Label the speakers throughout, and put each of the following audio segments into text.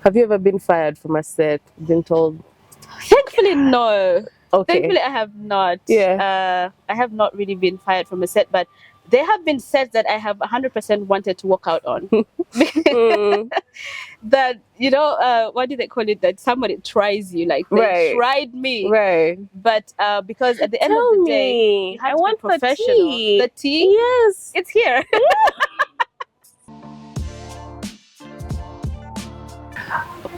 Speaker 1: Have you ever been fired from a set? Been told?
Speaker 2: Thankfully, no.
Speaker 1: Okay.
Speaker 2: Thankfully, I have not.
Speaker 1: Yeah.
Speaker 2: I have not really been fired from a set, but there have been sets that I have 100% wanted to walk out on. That, what do they call it? That somebody tries you, like they
Speaker 1: Right.
Speaker 2: tried me.
Speaker 1: Right.
Speaker 2: But because at the end
Speaker 1: Tell
Speaker 2: of the
Speaker 1: me.
Speaker 2: day, you have
Speaker 1: I
Speaker 2: to
Speaker 1: want
Speaker 2: be professional.
Speaker 1: the tea.
Speaker 2: The tea?
Speaker 1: Yes.
Speaker 2: It's here.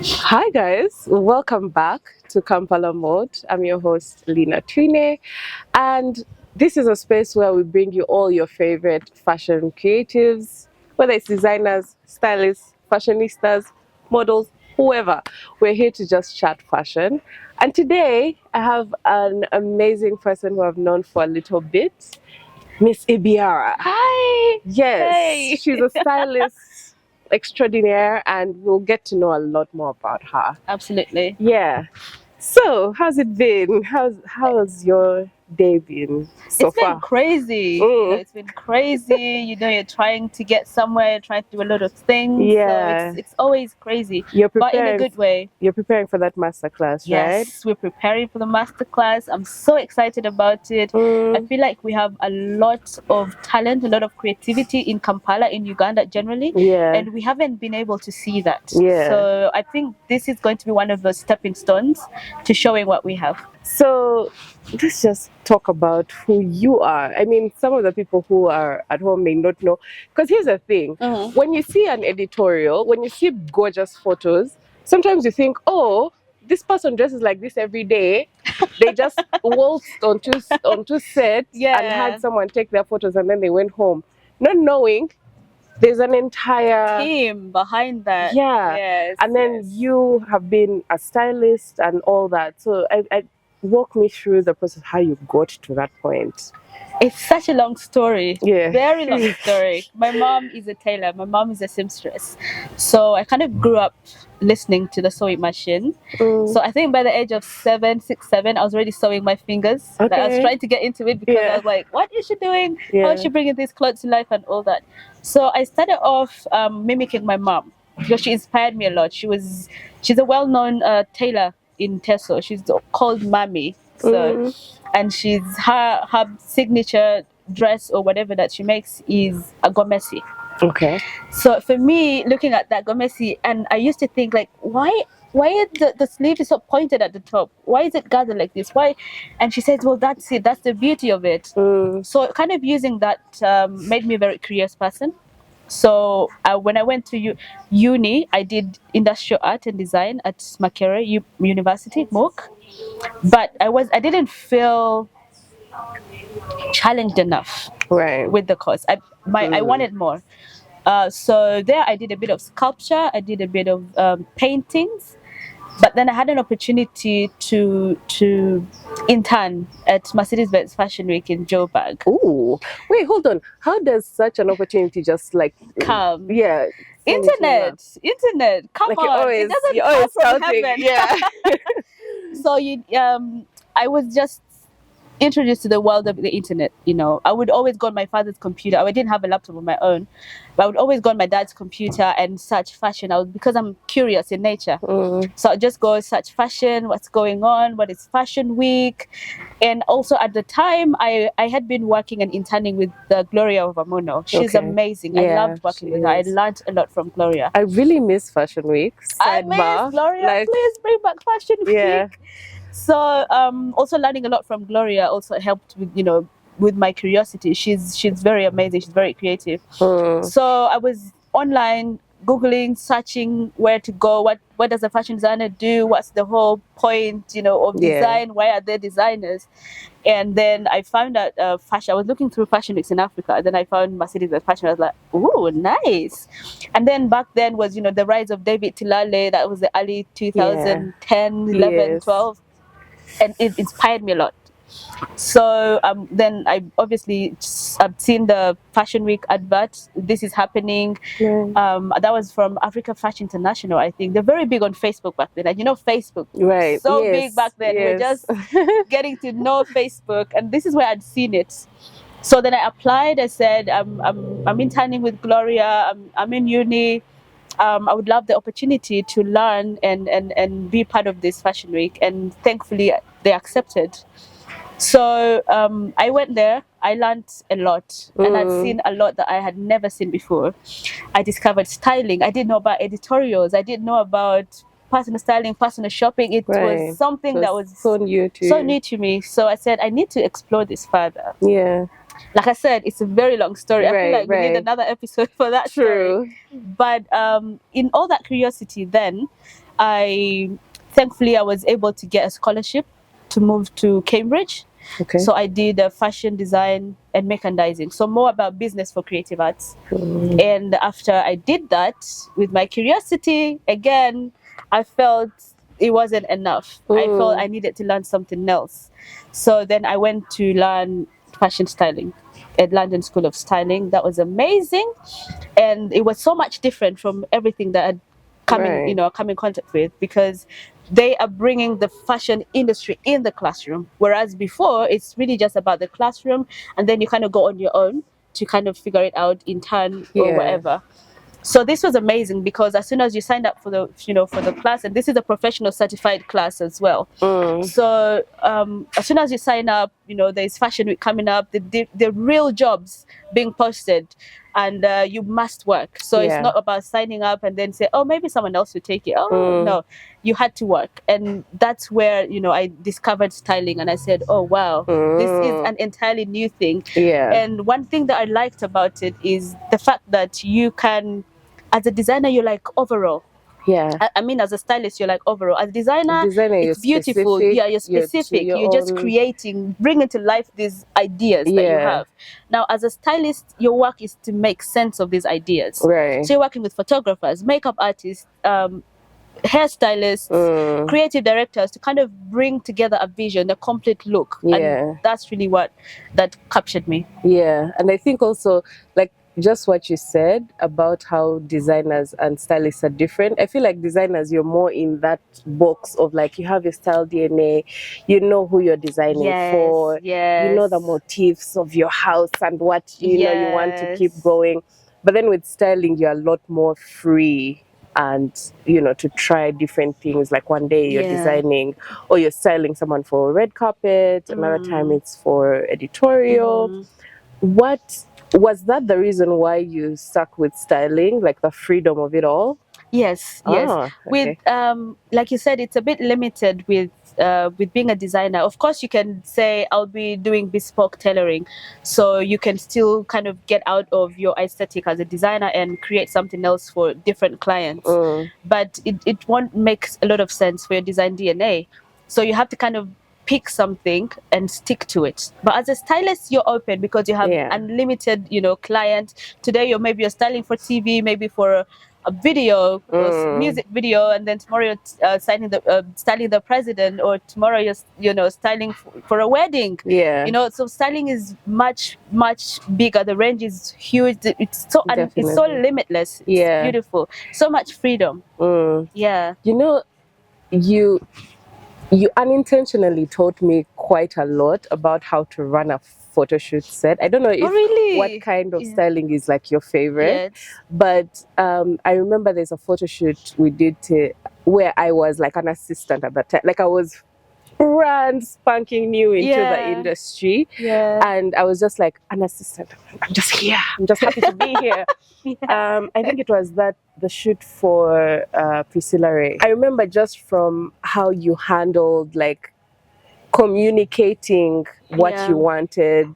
Speaker 1: Hi guys, welcome back to Kampala Mode. I'm your host Lina Twine, and this is a space where we bring you all your favorite fashion creatives, whether it's designers, stylists, fashionistas, models, whoever. We're here to just chat fashion. And today I have an amazing person who I've known for a little bit, Miss Ibiara.
Speaker 2: Hi.
Speaker 1: Yes,
Speaker 2: Hey.
Speaker 1: she's a stylist extraordinaire, and we'll get to know a lot more about her.
Speaker 2: Absolutely.
Speaker 1: Yeah. So, how's it been? How's your day been so
Speaker 2: It's been
Speaker 1: far?
Speaker 2: crazy. It's been crazy. You're trying to get somewhere, trying to do a lot of things.
Speaker 1: Yeah.
Speaker 2: So it's always crazy.
Speaker 1: You're
Speaker 2: But in a
Speaker 1: preparing.
Speaker 2: good way.
Speaker 1: You're preparing for that masterclass, right?
Speaker 2: Yes, we're preparing for the masterclass. I'm so excited about it. I feel like we have a lot of talent, a lot of creativity in Kampala, in Uganda generally.
Speaker 1: Yeah.
Speaker 2: And we haven't been able to see that.
Speaker 1: Yeah.
Speaker 2: So I think this is going to be one of those stepping stones to showing what we have.
Speaker 1: So let's just talk about who you are. I mean, some of the people who are at home may not know. Because here's the thing. When you see an editorial, when you see gorgeous photos, sometimes you think, oh, this person dresses like this every day. They just waltzed onto set and had someone take their photos and then they went home. Not knowing there's an entire
Speaker 2: team behind that.
Speaker 1: Yeah.
Speaker 2: Yes.
Speaker 1: And then you have been a stylist and all that. So I walk me through the process, how you got to that point.
Speaker 2: It's such a long story.
Speaker 1: Yeah.
Speaker 2: Very long story. My mom is a tailor. My mom is a seamstress. So I kind of grew up listening to the sewing machine. So I think by the age of 7, 6, 7, I was already sewing my fingers.
Speaker 1: Okay.
Speaker 2: Like I was trying to get into it because I was like, what is she doing? How is she bringing these clothes to life and all that? So I started off mimicking my mom because she inspired me a lot. She's a well-known tailor in Teso. She's called Mami. So and her signature dress or whatever that she makes is a gomesi.
Speaker 1: Okay.
Speaker 2: So for me, looking at that gomesi, and I used to think like, why the sleeve is so pointed at the top? Why is it gathered like this? Why? And she says, well, that's it. That's the beauty of it. So kind of using that made me a very curious person. So when I went to uni, I did industrial art and design at Makerere University, MOOC. But I didn't feel challenged enough with the course. I wanted more. So there I did a bit of sculpture, I did a bit of paintings, but then I had an opportunity to intern at Mercedez Benz Fashion Week in Joburg.
Speaker 1: Ooh, wait, hold on. How does such an opportunity just like
Speaker 2: come?
Speaker 1: Yeah.
Speaker 2: Internet, come
Speaker 1: like
Speaker 2: on.
Speaker 1: It doesn't
Speaker 2: you're
Speaker 1: always
Speaker 2: come from
Speaker 1: scouting.
Speaker 2: heaven.
Speaker 1: Yeah.
Speaker 2: So I was just introduced to the world of the internet. I would always go on my father's computer. I didn't have a laptop of my own, but I would always go on my dad's computer and search fashion. Because I'm curious in nature. So I just go search fashion, what's going on, what is Fashion Week. And also at the time I had been working and interning with Gloria Ovamono. She's amazing. I loved working with her. I learned a lot from Gloria.
Speaker 1: I really miss Fashion Week.
Speaker 2: I miss Gloria. Please bring back Fashion Week. So also learning a lot from Gloria also helped with my curiosity. She's very amazing. She's very creative. So I was online Googling, searching where to go, what does a fashion designer do, what's the whole point of design, why are there designers. And then I found out fashion. I was looking through fashion weeks in Africa. Then I found Mercedes Benz fashion. I was like, ooh, nice. And then back then was the rise of David Tilale. That was the early 2010, 11, 12. And it inspired me a lot. So then I've seen the Fashion Week advert. This is happening. That was from Africa Fashion International, I think. They're very big on Facebook back then. And Facebook, so big back then. We're just getting to know Facebook, and this is where I'd seen it. So then I applied. I said, I'm interning with Gloria. I'm in uni. I would love the opportunity to learn and be part of this fashion week, and thankfully they accepted. So I went there, I learned a lot, and I'd seen a lot that I had never seen before. I discovered styling. I didn't know about editorials. I didn't know about personal styling, personal shopping. It was something that was
Speaker 1: so new to
Speaker 2: me. So I said, I need to explore this further.
Speaker 1: Yeah.
Speaker 2: Like I said, it's a very long story. I feel like we need another episode for that story. But in all that curiosity, then thankfully I was able to get a scholarship to move to Cambridge.
Speaker 1: Okay.
Speaker 2: So I did fashion design and merchandising, so more about business for creative arts. And after I did that, with my curiosity again, I felt it wasn't enough. I felt I needed to learn something else. So then I went to learn fashion styling at London School of Styling. That was amazing, and it was so much different from everything that I'd come in contact with, because they are bringing the fashion industry in the classroom, whereas before it's really just about the classroom, and then you kind of go on your own to kind of figure it out in turn or whatever. So this was amazing, because as soon as you signed up for the for the class, and this is a professional certified class as well. So as soon as you sign up, there's Fashion Week coming up, the real jobs being posted, and you must work. So it's not about signing up and then say, oh, maybe someone else will take it. Oh no, you had to work. And that's where I discovered styling, and I said, oh wow, this is an entirely new thing. And one thing that I liked about it is the fact that you can, as a designer, you're like overall. I mean, as a stylist, you're like overall. As a designer, it's beautiful. You're specific. You're just creating, bringing to life these ideas that you have. Now, as a stylist, your work is to make sense of these ideas. So you're working with photographers, makeup artists, hairstylists, creative directors, to kind of bring together a vision, a complete look. And that's really what that captured me.
Speaker 1: And I think also, like, just what you said about how designers and stylists are different. I feel like designers, you're more in that box of like, you have your style DNA, you know who you're designing for, you know the motifs of your house and what you know you want to keep going. But then with styling, you're a lot more free, and to try different things. Like one day you're designing or you're styling someone for a red carpet, another time it's for editorial. What was that the reason why you stuck with styling, like the freedom of it all?
Speaker 2: Yes. With like you said, it's a bit limited with being a designer. Of course, you can say I'll be doing bespoke tailoring, so you can still kind of get out of your aesthetic as a designer and create something else for different clients. But it won't make a lot of sense for your design DNA. So you have to kind of pick something and stick to it. But as a stylist, you're open, because you have unlimited, client. Today maybe you're styling for TV, maybe for a video, music video, and then tomorrow you're styling the president, or tomorrow you're styling for a wedding. So styling is much bigger. The range is huge. It's so it's so limitless. It's beautiful. So much freedom.
Speaker 1: You unintentionally taught me quite a lot about how to run a photo shoot set. I don't know if what kind of styling is like your favorite, but I remember there's a photo shoot we did where I was like an assistant at that time. Like I was brand spanking new into the industry, and I was just like an assistant. I'm just here. I'm just happy to be here. I think it was the shoot for Priscilla Ray. I remember just from how you handled like communicating what you wanted,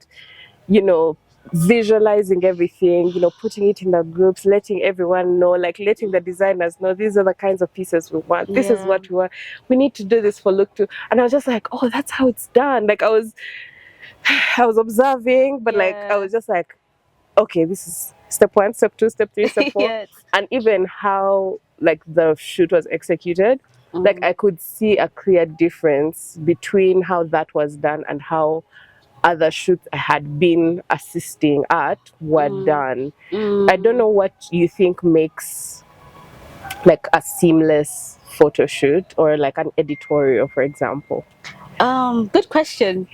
Speaker 1: visualizing everything, putting it in the groups, letting everyone know, like letting the designers know these are the kinds of pieces we want. This is what we want. We need to do this for look to. And I was just like, oh, that's how it's done. Like I was observing, but like I was just like, okay, this is step 1, step 2, step 3, step 4. And even how like the shoot was executed, like I could see a clear difference between how that was done and how other shoots I had been assisting at were done. I don't know what you think makes like a seamless photo shoot or like an editorial, for example.
Speaker 2: Good question.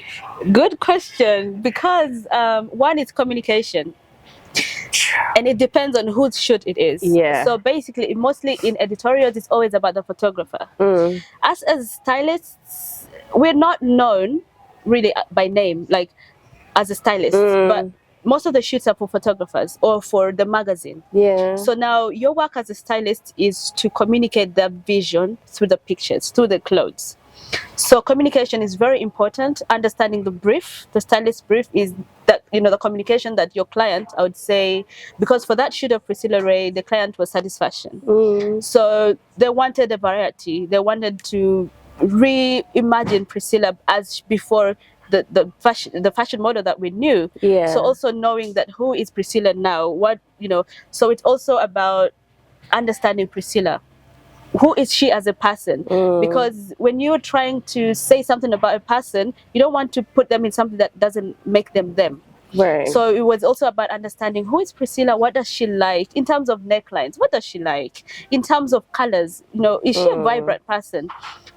Speaker 2: Because one is communication. And it depends on whose shoot it is. So basically, mostly in editorials, it's always about the photographer. Us as stylists, we're not known really by name, like as a stylist, but most of the shoots are for photographers or for the magazine. So now your work as a stylist is to communicate the vision through the pictures, through the clothes. So communication is very important. Understanding the brief, the stylist brief, is that, you know, the communication that your client, I would say, because for that shoot of Priscilla Ray, the client was Satisfaction. So they wanted a variety. They wanted to reimagine Priscilla as before the fashion model that we knew. So also knowing that who is Priscilla now, what, you know, so it's also about understanding Priscilla. Who is she as a person? Because when you're trying to say something about a person, you don't want to put them in something that doesn't make them them. So it was also about understanding who is Priscilla, what does she like in terms of necklines, what does she like in terms of colors, you know, is she a vibrant person?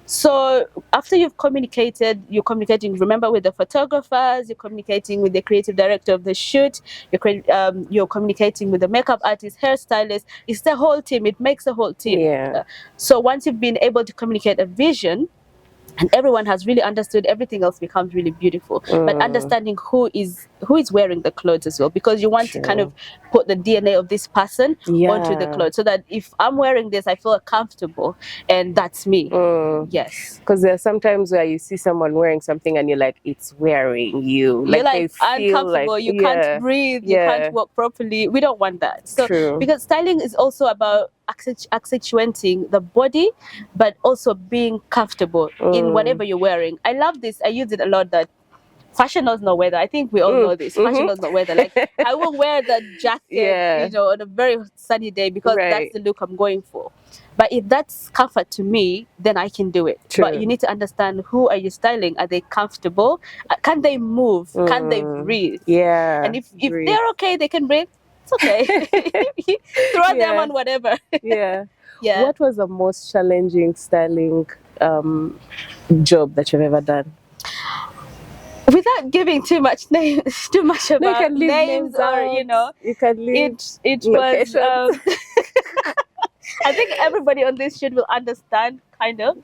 Speaker 2: So after you've communicated, you're communicating, remember, with the photographers, you're communicating with the creative director of the shoot, you're communicating with the makeup artist, hairstylist. It's the whole team. It makes a whole team. So once you've been able to communicate a vision, and everyone has really understood, everything else becomes really beautiful. But understanding who is wearing the clothes as well, because you want to kind of put the DNA of this person onto the clothes, so that if I'm wearing this, I feel comfortable, and that's me. Yes,
Speaker 1: because there are sometimes where you see someone wearing something and you're like, it's wearing you.
Speaker 2: You're like uncomfortable. Like, you can't breathe. You can't walk properly. We don't want that. So because styling is also about accentuating the body, but also being comfortable in whatever you're wearing. I love this. I use it a lot, that fashion knows no weather. I think we all know this. Fashion knows no weather. Like, I will wear the jacket, you know, on a very sunny day because that's the look I'm going for. But if that's comfort to me, then I can do it. But you need to understand, who are you styling? Are they comfortable? Can they move? Can they breathe? And if they're okay, they can breathe, it's okay. Throw them on whatever.
Speaker 1: What was the most challenging styling job that you've ever done?
Speaker 2: Without giving too much names, about names, or, you know,
Speaker 1: you can leave
Speaker 2: it was. I think everybody on this shoot will understand, kind of.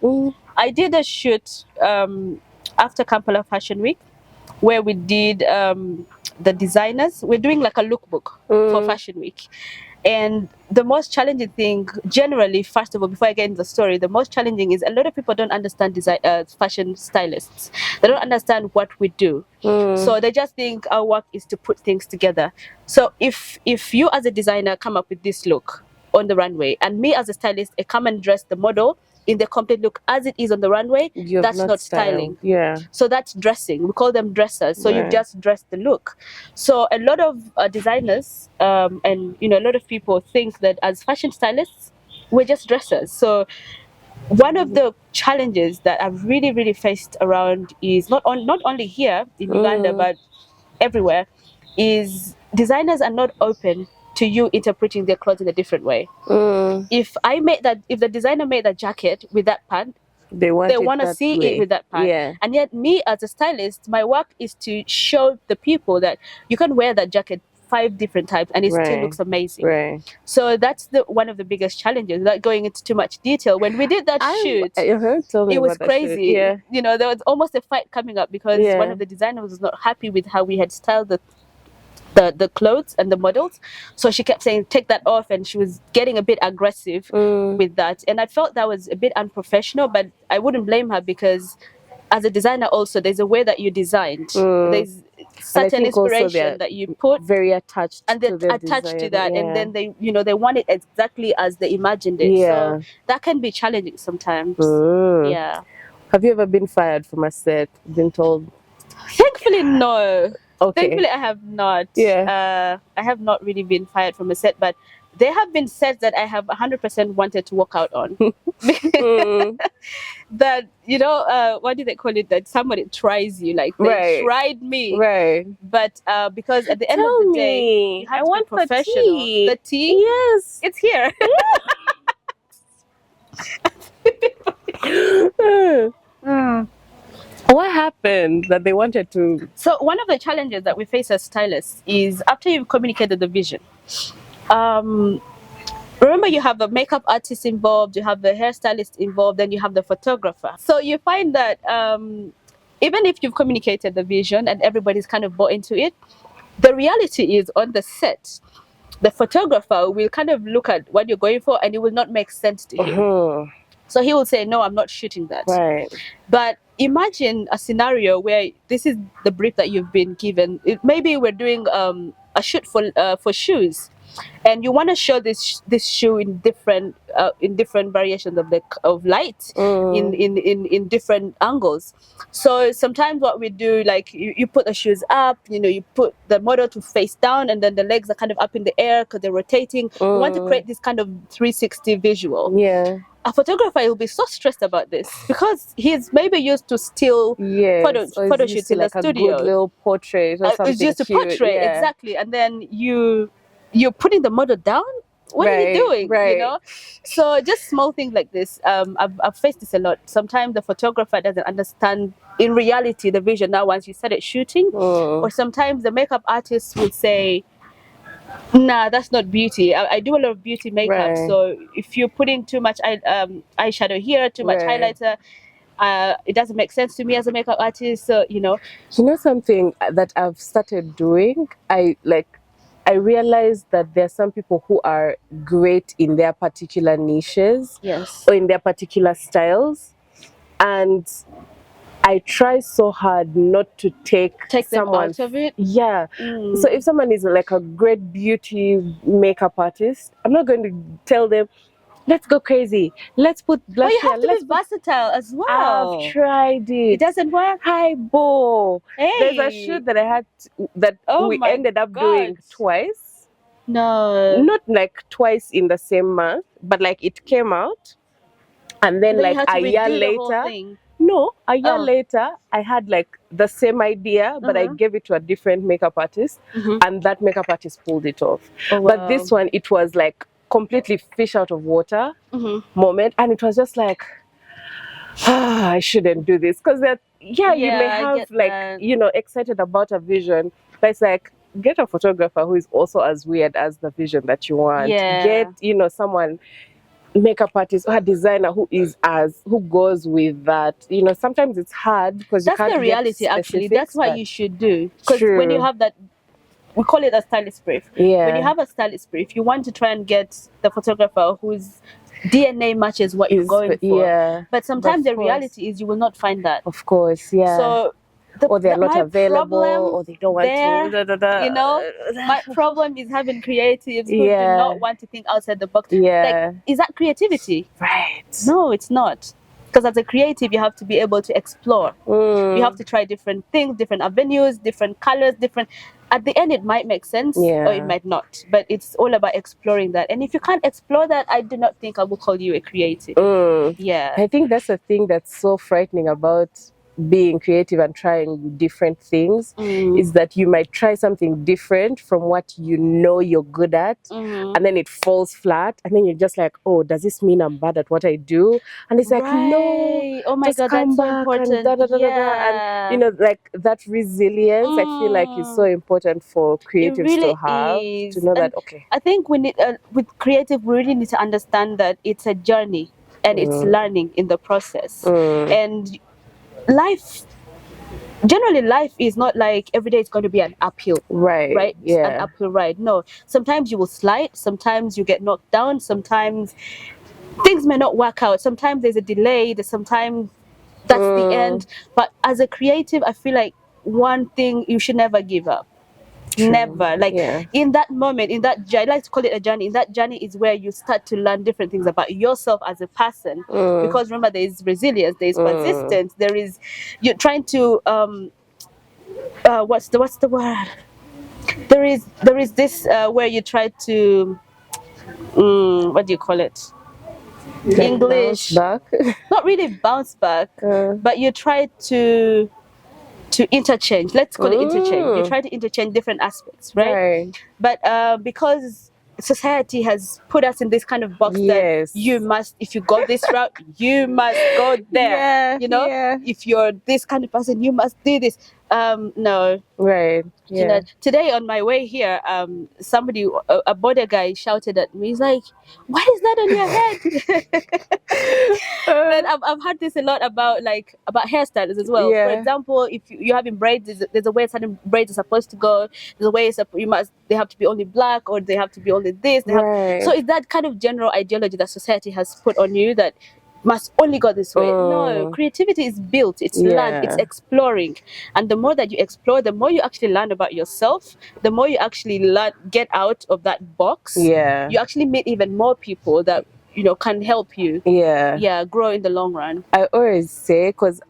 Speaker 2: I did a shoot after Kampala Fashion Week, where we did the designers. We're doing like a lookbook for Fashion Week. And the most challenging thing, generally, first of all, before I get into the story, the most challenging is a lot of people don't understand fashion stylists. They don't understand what we do. So they just think our work is to put things together. So if you as a designer come up with this look on the runway, and me as a stylist, I come and dress the model in the complete look as it is on the runway, that's not styling. So that's dressing. We call them dressers. So you've just dressed the look. So a lot of designers and, you know, a lot of people think that as fashion stylists, we're just dressers. So one of the challenges that I've really faced around is not only here in Uganda, but everywhere, is designers are not open to you interpreting their clothes in a different way. If the designer made that jacket with that pant, they want to see it with that pant. And yet me as a stylist, my work is to show the people that you can wear that jacket 5 different times and it still looks amazing. So that's one of the biggest challenges, without going into too much detail. When we did that shoot, it was crazy. You know, there was almost a fight coming up because one of the designers was not happy with how we had styled the clothes and the models. So she kept saying, take that off, and she was getting a bit aggressive with that. And I felt that was a bit unprofessional, but I wouldn't blame her, because as a designer also, there's a way that you designed. There's certain inspiration that you put,
Speaker 1: very attached,
Speaker 2: and they're attached to that, and then they, you know, they want it exactly as they imagined it. So that can be challenging sometimes.
Speaker 1: Have you ever been fired from a set, been told?
Speaker 2: Thankfully, no. Thankfully, I have not. I have not really been fired from a set, but there have been sets that I have 100% wanted to walk out on. That, you know, what do they call it? That somebody tries you, like they tried me. But because at the end of the day, you have to be professional. The tea?
Speaker 1: Yes.
Speaker 2: It's here.
Speaker 1: What happened that they wanted to?
Speaker 2: So one of the challenges that we face as stylists is after you've communicated the vision, remember you have the makeup artist involved, you have the hairstylist involved, then you have the photographer. So you find that even if you've communicated the vision and everybody's kind of bought into it, the reality is on the set, the photographer will kind of look at what you're going for and it will not make sense to him. So he will say, no, I'm not shooting that.
Speaker 1: Right.
Speaker 2: But imagine a scenario where this is the brief that you've been given. Maybe we're doing a shoot for shoes, and you want to show this shoe in different variations of light, in different angles. So sometimes what we do, like you put the shoes up, you put the model to face down, and then the legs are kind of up in the air because they're rotating. We want to create this kind of 360 visual.
Speaker 1: Yeah.
Speaker 2: A photographer will be so stressed about this because he's maybe used to still photo shoots in the studio.
Speaker 1: A good little portrait or something.
Speaker 2: It's just a portrait, exactly. And then you're putting the model down. What are you doing?
Speaker 1: Right.
Speaker 2: So just small things like this. I've faced this a lot. Sometimes the photographer doesn't understand in reality the vision now once you started shooting, or sometimes the makeup artist will say, nah, that's not beauty. I do a lot of beauty makeup. So if you're putting too much eyeshadow here, too much highlighter, it doesn't make sense to me as a makeup artist. So you know
Speaker 1: something that I've started doing. I realized that there are some people who are great in their particular niches,
Speaker 2: yes,
Speaker 1: or in their particular styles, and I try so hard not to take
Speaker 2: them out of it.
Speaker 1: Yeah. So if someone is like a great beauty makeup artist, I'm not going to tell them, let's go crazy, let's put blush
Speaker 2: here. But you have to be versatile as well.
Speaker 1: I've tried it.
Speaker 2: It doesn't work.
Speaker 1: Hi, Bo.
Speaker 2: Hey.
Speaker 1: There's a shoot that I had we ended up doing twice.
Speaker 2: No.
Speaker 1: Not like twice in the same month, but like it came out, and then like a year later. No, a year later, I had like the same idea, but I gave it to a different makeup artist, and that makeup artist pulled it off. Oh, wow. But this one, it was like completely fish out of water moment, and it was just like, I shouldn't do this, because you may have like excited about a vision, but it's like, get a photographer who is also as weird as the vision that you want. Get someone, makeup artist or a designer who goes with that. Sometimes it's hard because
Speaker 2: that's the reality. Actually, that's what you should do, because when you have that, we call it a stylist brief. When you have a stylist brief, you want to try and get the photographer whose DNA matches what you're going for. But sometimes the reality is you will not find that.
Speaker 1: Of course, yeah.
Speaker 2: So
Speaker 1: or they're not available, or they don't want to.
Speaker 2: My problem is having creatives who do not want to think outside the box. Like, is that creativity?
Speaker 1: Right.
Speaker 2: No, it's not. Because as a creative, you have to be able to explore. You have to try different things, different avenues, different colors, different. At the end, it might make sense or it might not. But it's all about exploring that. And if you can't explore that, I do not think I will call you a creative. Yeah.
Speaker 1: I think that's the thing that's so frightening about being creative and trying different things, is that you might try something different from what you're good at, and then it falls flat, and then you're just like, oh, does this mean I'm bad at what I do? And it's like, no,
Speaker 2: oh my God, that's so important.
Speaker 1: And like that resilience, I feel like is so important for creatives
Speaker 2: really
Speaker 1: to have, to know that, okay.
Speaker 2: I think we need, with creative, we really need to understand that it's a journey and it's learning in the process. And generally life is not like every day it's going to be an uphill, right?
Speaker 1: Yeah.
Speaker 2: An uphill ride. No, sometimes you will slide, sometimes you get knocked down, sometimes things may not work out, sometimes there's a delay, sometimes that's the end. But as a creative, I feel like one thing, you should never give up. Never. Like in that moment, in that journey, I like to call it a journey. In that journey is where you start to learn different things about yourself as a person. Because remember, there is resilience, there is persistence, there is, you're trying to what's the word? There is this where you try to what do you call it? English.
Speaker 1: Bounce back.
Speaker 2: Not really bounce back, but you try to interchange. Let's call it interchange. You try to interchange different aspects, right? But because society has put us in this kind of box that you must, if you go this route, you must go there. You know, if you're this kind of person, you must do this. No.
Speaker 1: Right. Yeah.
Speaker 2: You know, today on my way here, somebody, a border guy, shouted at me. He's like, "What is that on your head?" And I've heard this a lot about hairstyles as well. For example, if you're having braids, there's a way certain braids are supposed to go. There's a way they have to be only black, or they have to be only this. So it's that kind of general ideology that society has put on you that must only go this way. No, creativity is built, it's learned, it's exploring. And the more that you explore, the more you actually learn about yourself, the more you actually get out of that box. You actually meet even more people that, you know, can help you grow in the long run.
Speaker 1: I always say, because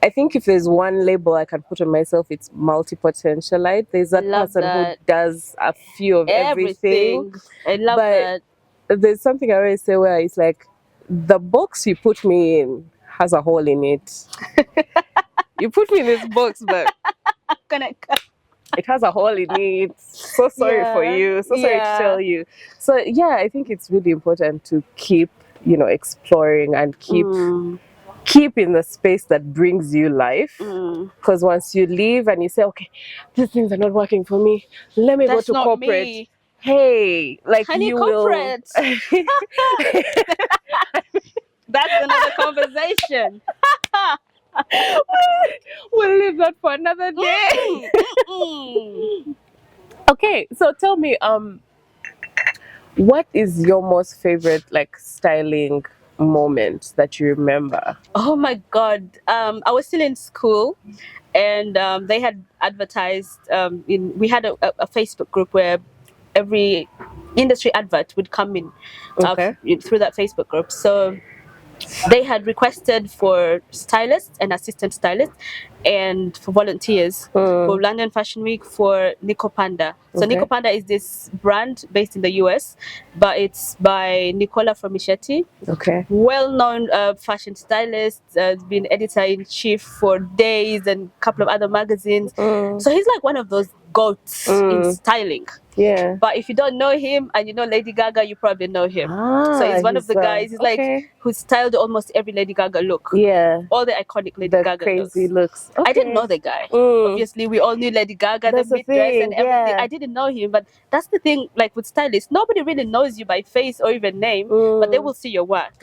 Speaker 1: I think if there's one label I can put on myself, it's multi-potentialite. There's that person who does a few of everything.
Speaker 2: I love that.
Speaker 1: There's something I always say where it's like, the box you put me in has a hole in it. You put me in this box, but it has a hole in it. So sorry for you. So sorry to tell you. So yeah, I think it's really important to keep, you know, exploring and keep in the space that brings you life. Because once you leave and you say, okay, these things are not working for me, let me go to corporate. Me. Hey, like
Speaker 2: Honey,
Speaker 1: you
Speaker 2: corporate. Will. That's another conversation.
Speaker 1: We'll leave that for another day. Okay, so tell me, what is your most favorite styling moment that you remember?
Speaker 2: Oh my God, I was still in school, and they had advertised. We had a Facebook group where every industry advert would come in through that Facebook group. So they had requested for stylists and assistant stylists and for volunteers for London Fashion Week for Nico Panda. So Nico Panda is this brand based in the US, but it's by Nicola Formichetti. Well-known fashion stylist, has been editor-in-chief for Days and a couple of other magazines. So he's like one of those goats in styling. But if you don't know him and you know Lady Gaga, you probably know him. So he's one of the guys. He's like who styled almost every Lady Gaga look. All the iconic Lady Gaga
Speaker 1: crazy looks.
Speaker 2: I didn't know the guy. Obviously, we all knew Lady Gaga, the mid-dress and everything. I didn't know him, but that's the thing. Like with stylists, nobody really knows you by face or even name, but they will see your work.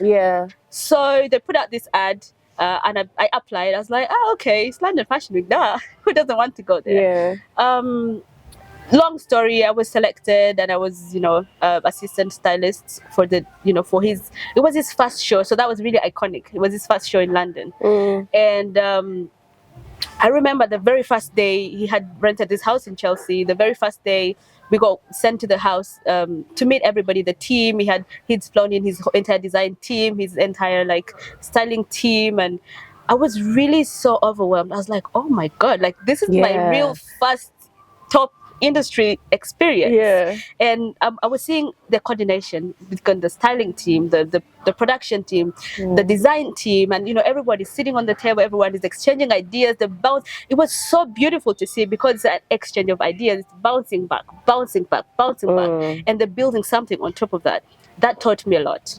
Speaker 2: So they put out this ad. And I applied. I was like, okay, it's London Fashion Week. Nah, who doesn't want to go there? Long story, I was selected, and I was, assistant stylist for for his. It was his first show, so that was really iconic. It was his first show in London, and I remember the very first day he had rented this house in Chelsea. The very first day we got sent to the house to meet everybody, the team. He'd flown in his entire design team, his entire styling team, and I was really so overwhelmed. I was like, oh my God, this is my real first top industry experience. And I was seeing the coordination between the styling team, the production team, the design team, and everybody's sitting on the table, everyone is exchanging ideas, the bounce. It was so beautiful to see because it's an exchange of ideas, it's bouncing back, and they're building something on top of that. That taught me a lot.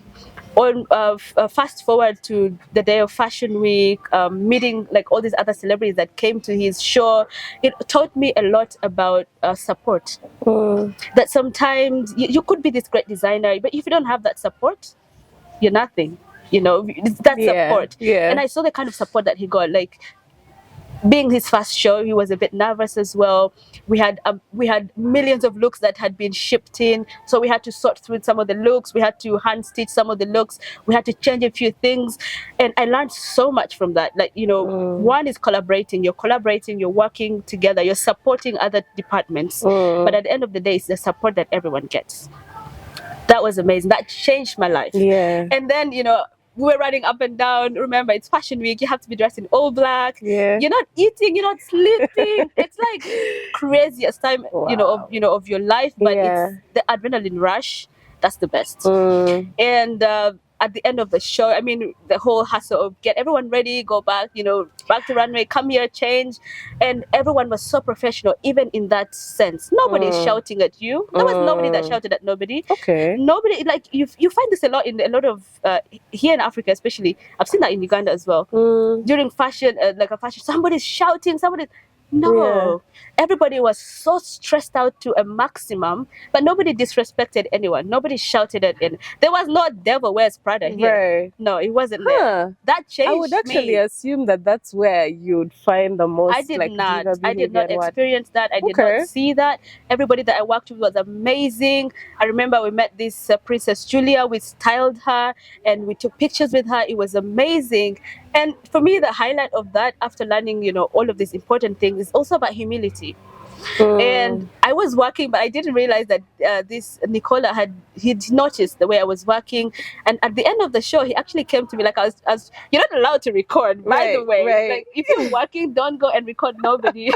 Speaker 2: Fast forward to the day of Fashion Week, meeting all these other celebrities that came to his show. It taught me a lot about support. That sometimes you could be this great designer, but if you don't have that support, you're nothing. It's that support. And I saw the kind of support that he got. Being his first show, he was a bit nervous as well. We had millions of looks that had been shipped in, so we had to sort through some of the looks. We had to hand stitch some of the looks. We had to change a few things, and I learned so much from that. One is collaborating. You're working together. You're supporting other departments, but at the end of the day, it's the support that everyone gets. That was amazing. That changed my life. And then we were running up and down. Remember, it's Fashion Week. You have to be dressed in all black. You're not eating. You're not sleeping. It's craziest time, of your life. But it's the adrenaline rush. That's the best. And at the end of the show, I mean, the whole hassle of get everyone ready, go back, back to runway, come here, change. And everyone was so professional, even in that sense. Nobody's shouting at you. There was nobody that shouted at nobody.
Speaker 1: Okay.
Speaker 2: Nobody, like, you find this a lot of, here in Africa especially. I've seen that in Uganda as well. During fashion, like a fashion, somebody's shouting, no, everybody was so stressed out to a maximum, but nobody disrespected anyone. Nobody shouted at anyone. There was no devil wears Prada here.
Speaker 1: Right.
Speaker 2: No, it wasn't there. That changed.
Speaker 1: I would actually assume that that's where you'd find the most.
Speaker 2: I did not
Speaker 1: and
Speaker 2: experience that. I did not see that. Everybody that I worked with was amazing. I remember we met this Princess Julia. We styled her and we took pictures with her. It was amazing. And for me, the highlight of that, after learning, all of these important things, is also about humility. And I was working, but I didn't realize that this Nicola he'd noticed the way I was working. And at the end of the show, he actually came to me, like, I was you're not allowed to record, by the way.
Speaker 1: Right.
Speaker 2: Like, if you're working, don't go and record nobody.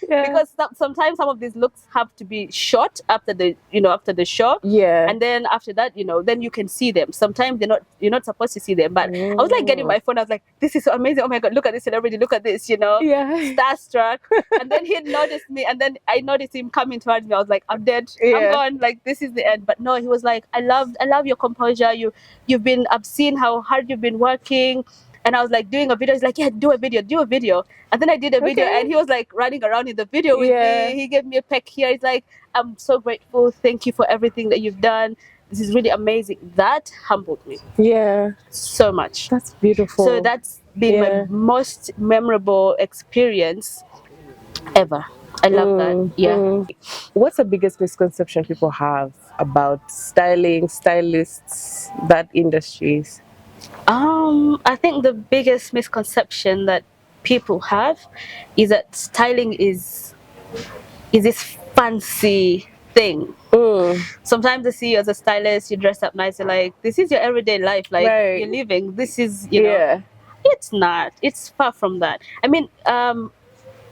Speaker 2: Because sometimes some of these looks have to be shot after the show. Yeah. And then after that, then you can see them. Sometimes you're not supposed to see them. But I was like getting my phone. I was like, this is so amazing. Oh my God, look at this celebrity. Look at this, starstruck. And then he noticed me, and then I noticed him coming towards me. I was like, I'm dead. I'm gone. Like, this is the end. But no, he was like, I love your composure. I've seen how hard you've been working. And I was like doing a video. He's like, yeah, do a video. And then I did a video, and he was like running around in the video with me. He gave me a peck here. He's like, I'm so grateful. Thank you for everything that you've done. This is really amazing. That humbled me. Yeah. So much.
Speaker 1: That's beautiful.
Speaker 2: So that's been my most memorable experience ever. I love that. Yeah.
Speaker 1: What's the biggest misconception people have about stylists, that industries?
Speaker 2: I think the biggest misconception that people have is that styling is this fancy thing. Sometimes they see you as a stylist, you dress up nice, and like, this is your everyday life, like you're living. This is, it's not. It's far from that. I mean,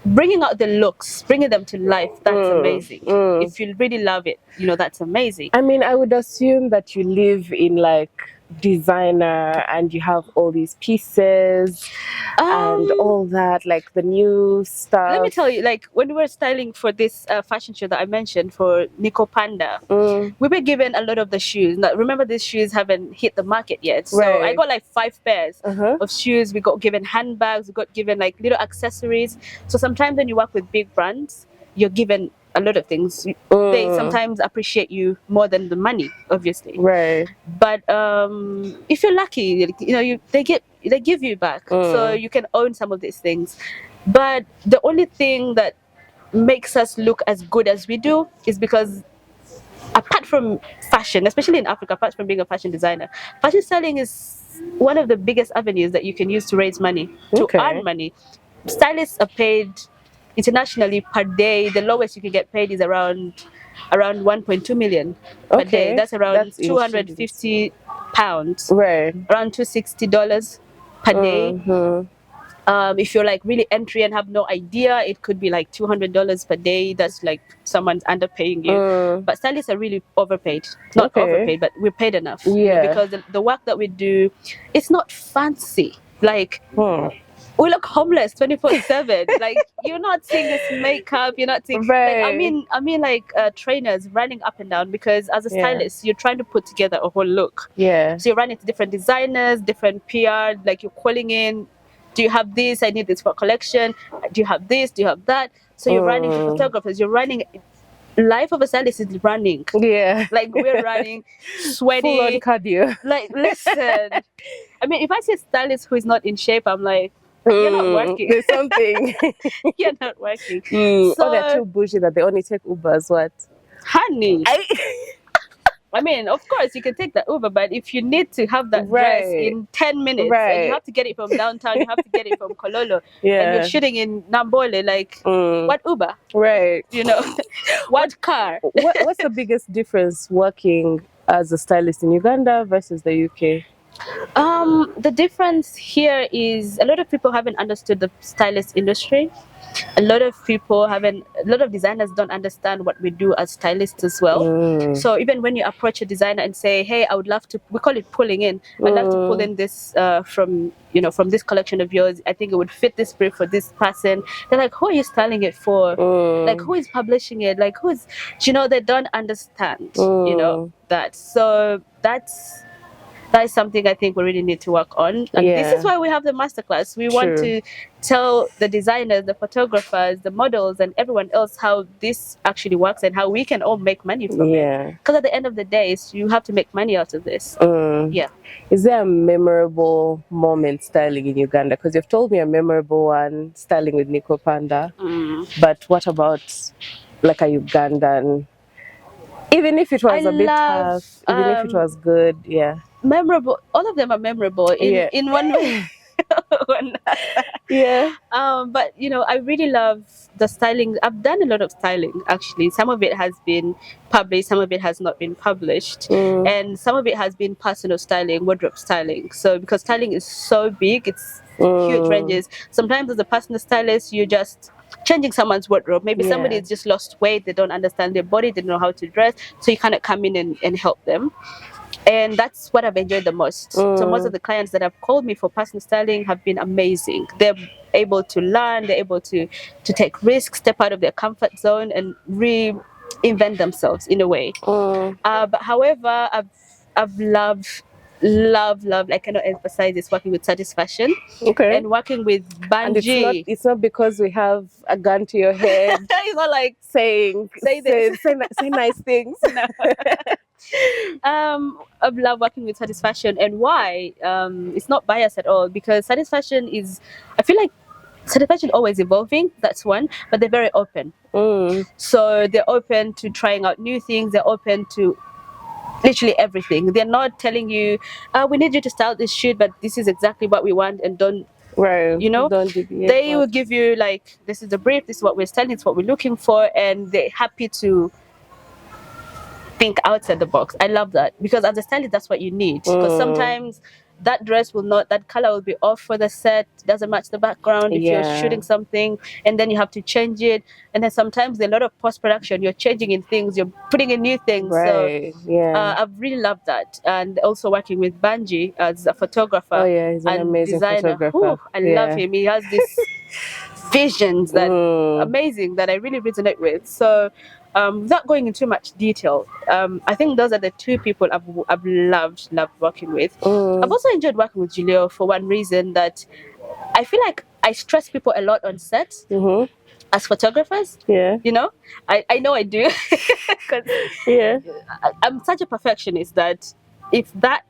Speaker 2: bringing out the looks, bringing them to life, that's amazing. If you really love it, that's amazing.
Speaker 1: I mean, I would assume that you live in like designer and you have all these pieces and all that, like the new stuff.
Speaker 2: Let me tell you, like, when we were styling for this fashion show that I mentioned for Nico Panda, we were given a lot of the shoes. Now, remember, these shoes haven't hit the market yet, so I got like 5 pairs of shoes. We got given handbags, we got given like little accessories. So sometimes when you work with big brands, you're given a lot of things. They sometimes appreciate you more than the money, obviously. Right. But if you're lucky, they give you back, so you can own some of these things. But the only thing that makes us look as good as we do is because, apart from fashion, especially in Africa, apart from being a fashion designer, fashion styling is one of the biggest avenues that you can use to raise money, to earn money. Stylists are paid internationally per day. The lowest you can get paid is around 1.2 million per day. That's around 250 pounds, around $260 per day. If you're like really entry and have no idea, it could be like $200 per day. That's like someone's underpaying you. But stylists are really overpaid. Not overpaid, but we're paid enough. Because the work that we do, it's not fancy. Like, we look homeless 24/7. Like, you're not seeing this makeup. You're not seeing. Like, I mean, like trainers running up and down, because as a stylist, you're trying to put together a whole look. So you're running to different designers, different PR. Like, you're calling in. Do you have this? I need this for collection. Do you have this? Do you have that? So you're running to photographers. You're running. Life of a stylist is running. Like, we're running, sweaty.
Speaker 1: Full on cardio.
Speaker 2: Like, listen. I mean, if I see a stylist who is not in shape, I'm like, you're not working.
Speaker 1: There's something.
Speaker 2: You're not working.
Speaker 1: So they're too bougie that they only take Ubers. What?
Speaker 2: Honey. I mean, of course, you can take the Uber, but if you need to have that dress in 10 minutes, and you have to get it from downtown, you have to get it from Kololo, and you're shooting in Nambole, like, what Uber? What car?
Speaker 1: What's the biggest difference working as a stylist in Uganda versus the UK?
Speaker 2: The difference here is a lot of people haven't understood the stylist industry. A lot of people haven't, a lot of designers don't understand what we do as stylists as well. So even when you approach a designer and say, hey, I would love to, we call it pulling in, I'd love to pull in this from, you know, from this collection of yours, I think it would fit this brief for this person. They're like, who are you styling it for? Like, who is publishing it? Like, who's, you know, they don't understand, you know, that. So that is something I think we really need to work on. And this is why we have the masterclass. We want to tell the designers, the photographers, the models, and everyone else how this actually works and how we can all make money from it. Because at the end of the day, you have to make money out of this. Yeah.
Speaker 1: Is there a memorable moment styling in Uganda? Because you've told me a memorable one, styling with Nico Panda. But what about like a Ugandan? Even if it was a bit tough, even if it was good,
Speaker 2: memorable. All of them are memorable in one way. But you know, I really love the styling. I've done a lot of styling actually. Some of it has been published, some of it has not been published, and some of it has been personal styling, wardrobe styling. So because styling is so big, it's huge ranges. Sometimes as a personal stylist, you just changing someone's wardrobe. Maybe somebody has just lost weight, they don't understand their body, they don't know how to dress, so you kind of come in and help them. And that's what I've enjoyed the most. So most of the clients that have called me for personal styling have been amazing. They're able to learn, they're able to take risks, step out of their comfort zone and reinvent themselves in a way. But however, I've loved, I cannot emphasize this, working with Satisfaction and working with Banji.
Speaker 1: And it's not because we have a gun to your head.
Speaker 2: It's not like
Speaker 1: say nice things.
Speaker 2: No. I love working with Satisfaction, and why? It's not biased at all, because Satisfaction is, I feel like Satisfaction always evolving, that's one, but they're very open. So they're open to trying out new things, they're open to literally everything. They're not telling you, we need you to style this shoot, but this is exactly what we want, and don't, you know, they will give you like, this is the brief, this is what we're styling, it's what we're looking for, and they're happy to think outside the box. I love that, because as a stylist, that's what you need. Because sometimes that dress will not, that color will be off for the set, doesn't match the background if you're shooting something, and then you have to change it. And then sometimes a lot of post-production, you're changing in things, you're putting in new things. So I've really loved that. And also working with Banji as a photographer.
Speaker 1: He's an amazing photographer.
Speaker 2: I love him. He has this visions that amazing, that I really resonate with. So without going into too much detail, I think those are the two people I've loved working with. I've also enjoyed working with Julio for one reason, that I feel like I stress people a lot on set as photographers. You know, I know I do. Because I'm such a perfectionist that if that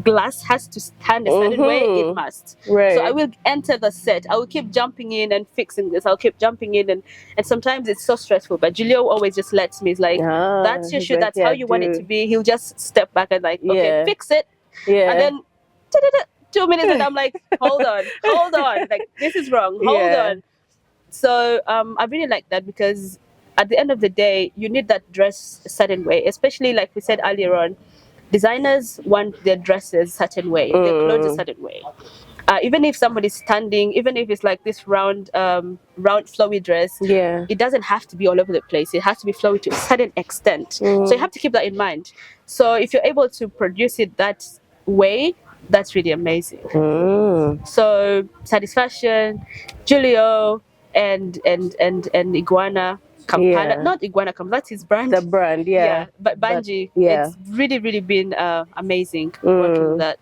Speaker 2: glass has to stand a certain way, it must. So I will enter the set, I will keep jumping in and fixing this, I'll keep jumping in, and sometimes it's so stressful, but Julio always just lets me. It's like, that's your shoot, that's how you want it to be. He'll just step back and like, okay, fix it, and then 2 minutes and I'm like, hold on, like this is wrong, hold on. So I really like that, because at the end of the day, you need that dress a certain way, especially like we said earlier on, designers want their dresses a certain way, their clothes a certain way. Even if somebody's standing, even if it's like this round flowy dress, it doesn't have to be all over the place. It has to be flowy to a certain extent. So you have to keep that in mind. So if you're able to produce it that way, that's really amazing. So Satisfaction, Julio, and Iguana. Kampala, not Iguana Kampala, that's his brand.
Speaker 1: The brand,
Speaker 2: but Banji, it's really been amazing working with that.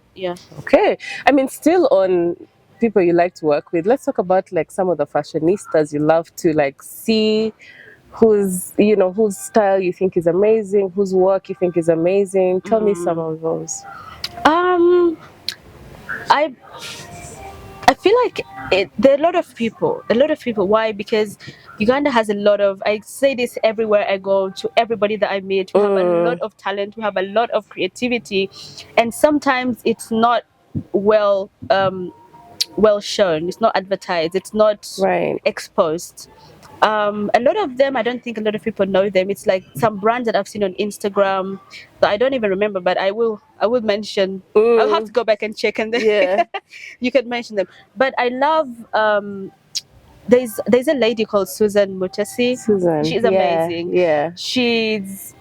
Speaker 1: Okay, I mean, still on people you like to work with, let's talk about like some of the fashionistas you love to like see, whose style you think is amazing, whose work you think is amazing. Tell me some of those.
Speaker 2: I feel like there are a lot of people. Why? Because Uganda has a lot of, I say this everywhere I go, to everybody that I meet, we have a lot of talent, we have a lot of creativity, and sometimes it's not well shown, it's not advertised, it's not exposed. A lot of them, I don't think a lot of people know them. It's like some brands that I've seen on Instagram that I don't even remember, but I will mention. I'll have to go back and check, and then you can mention them. But I love there's a lady called Susan Mutesi.
Speaker 1: Susan,
Speaker 2: She's amazing.
Speaker 1: Yeah.
Speaker 2: She's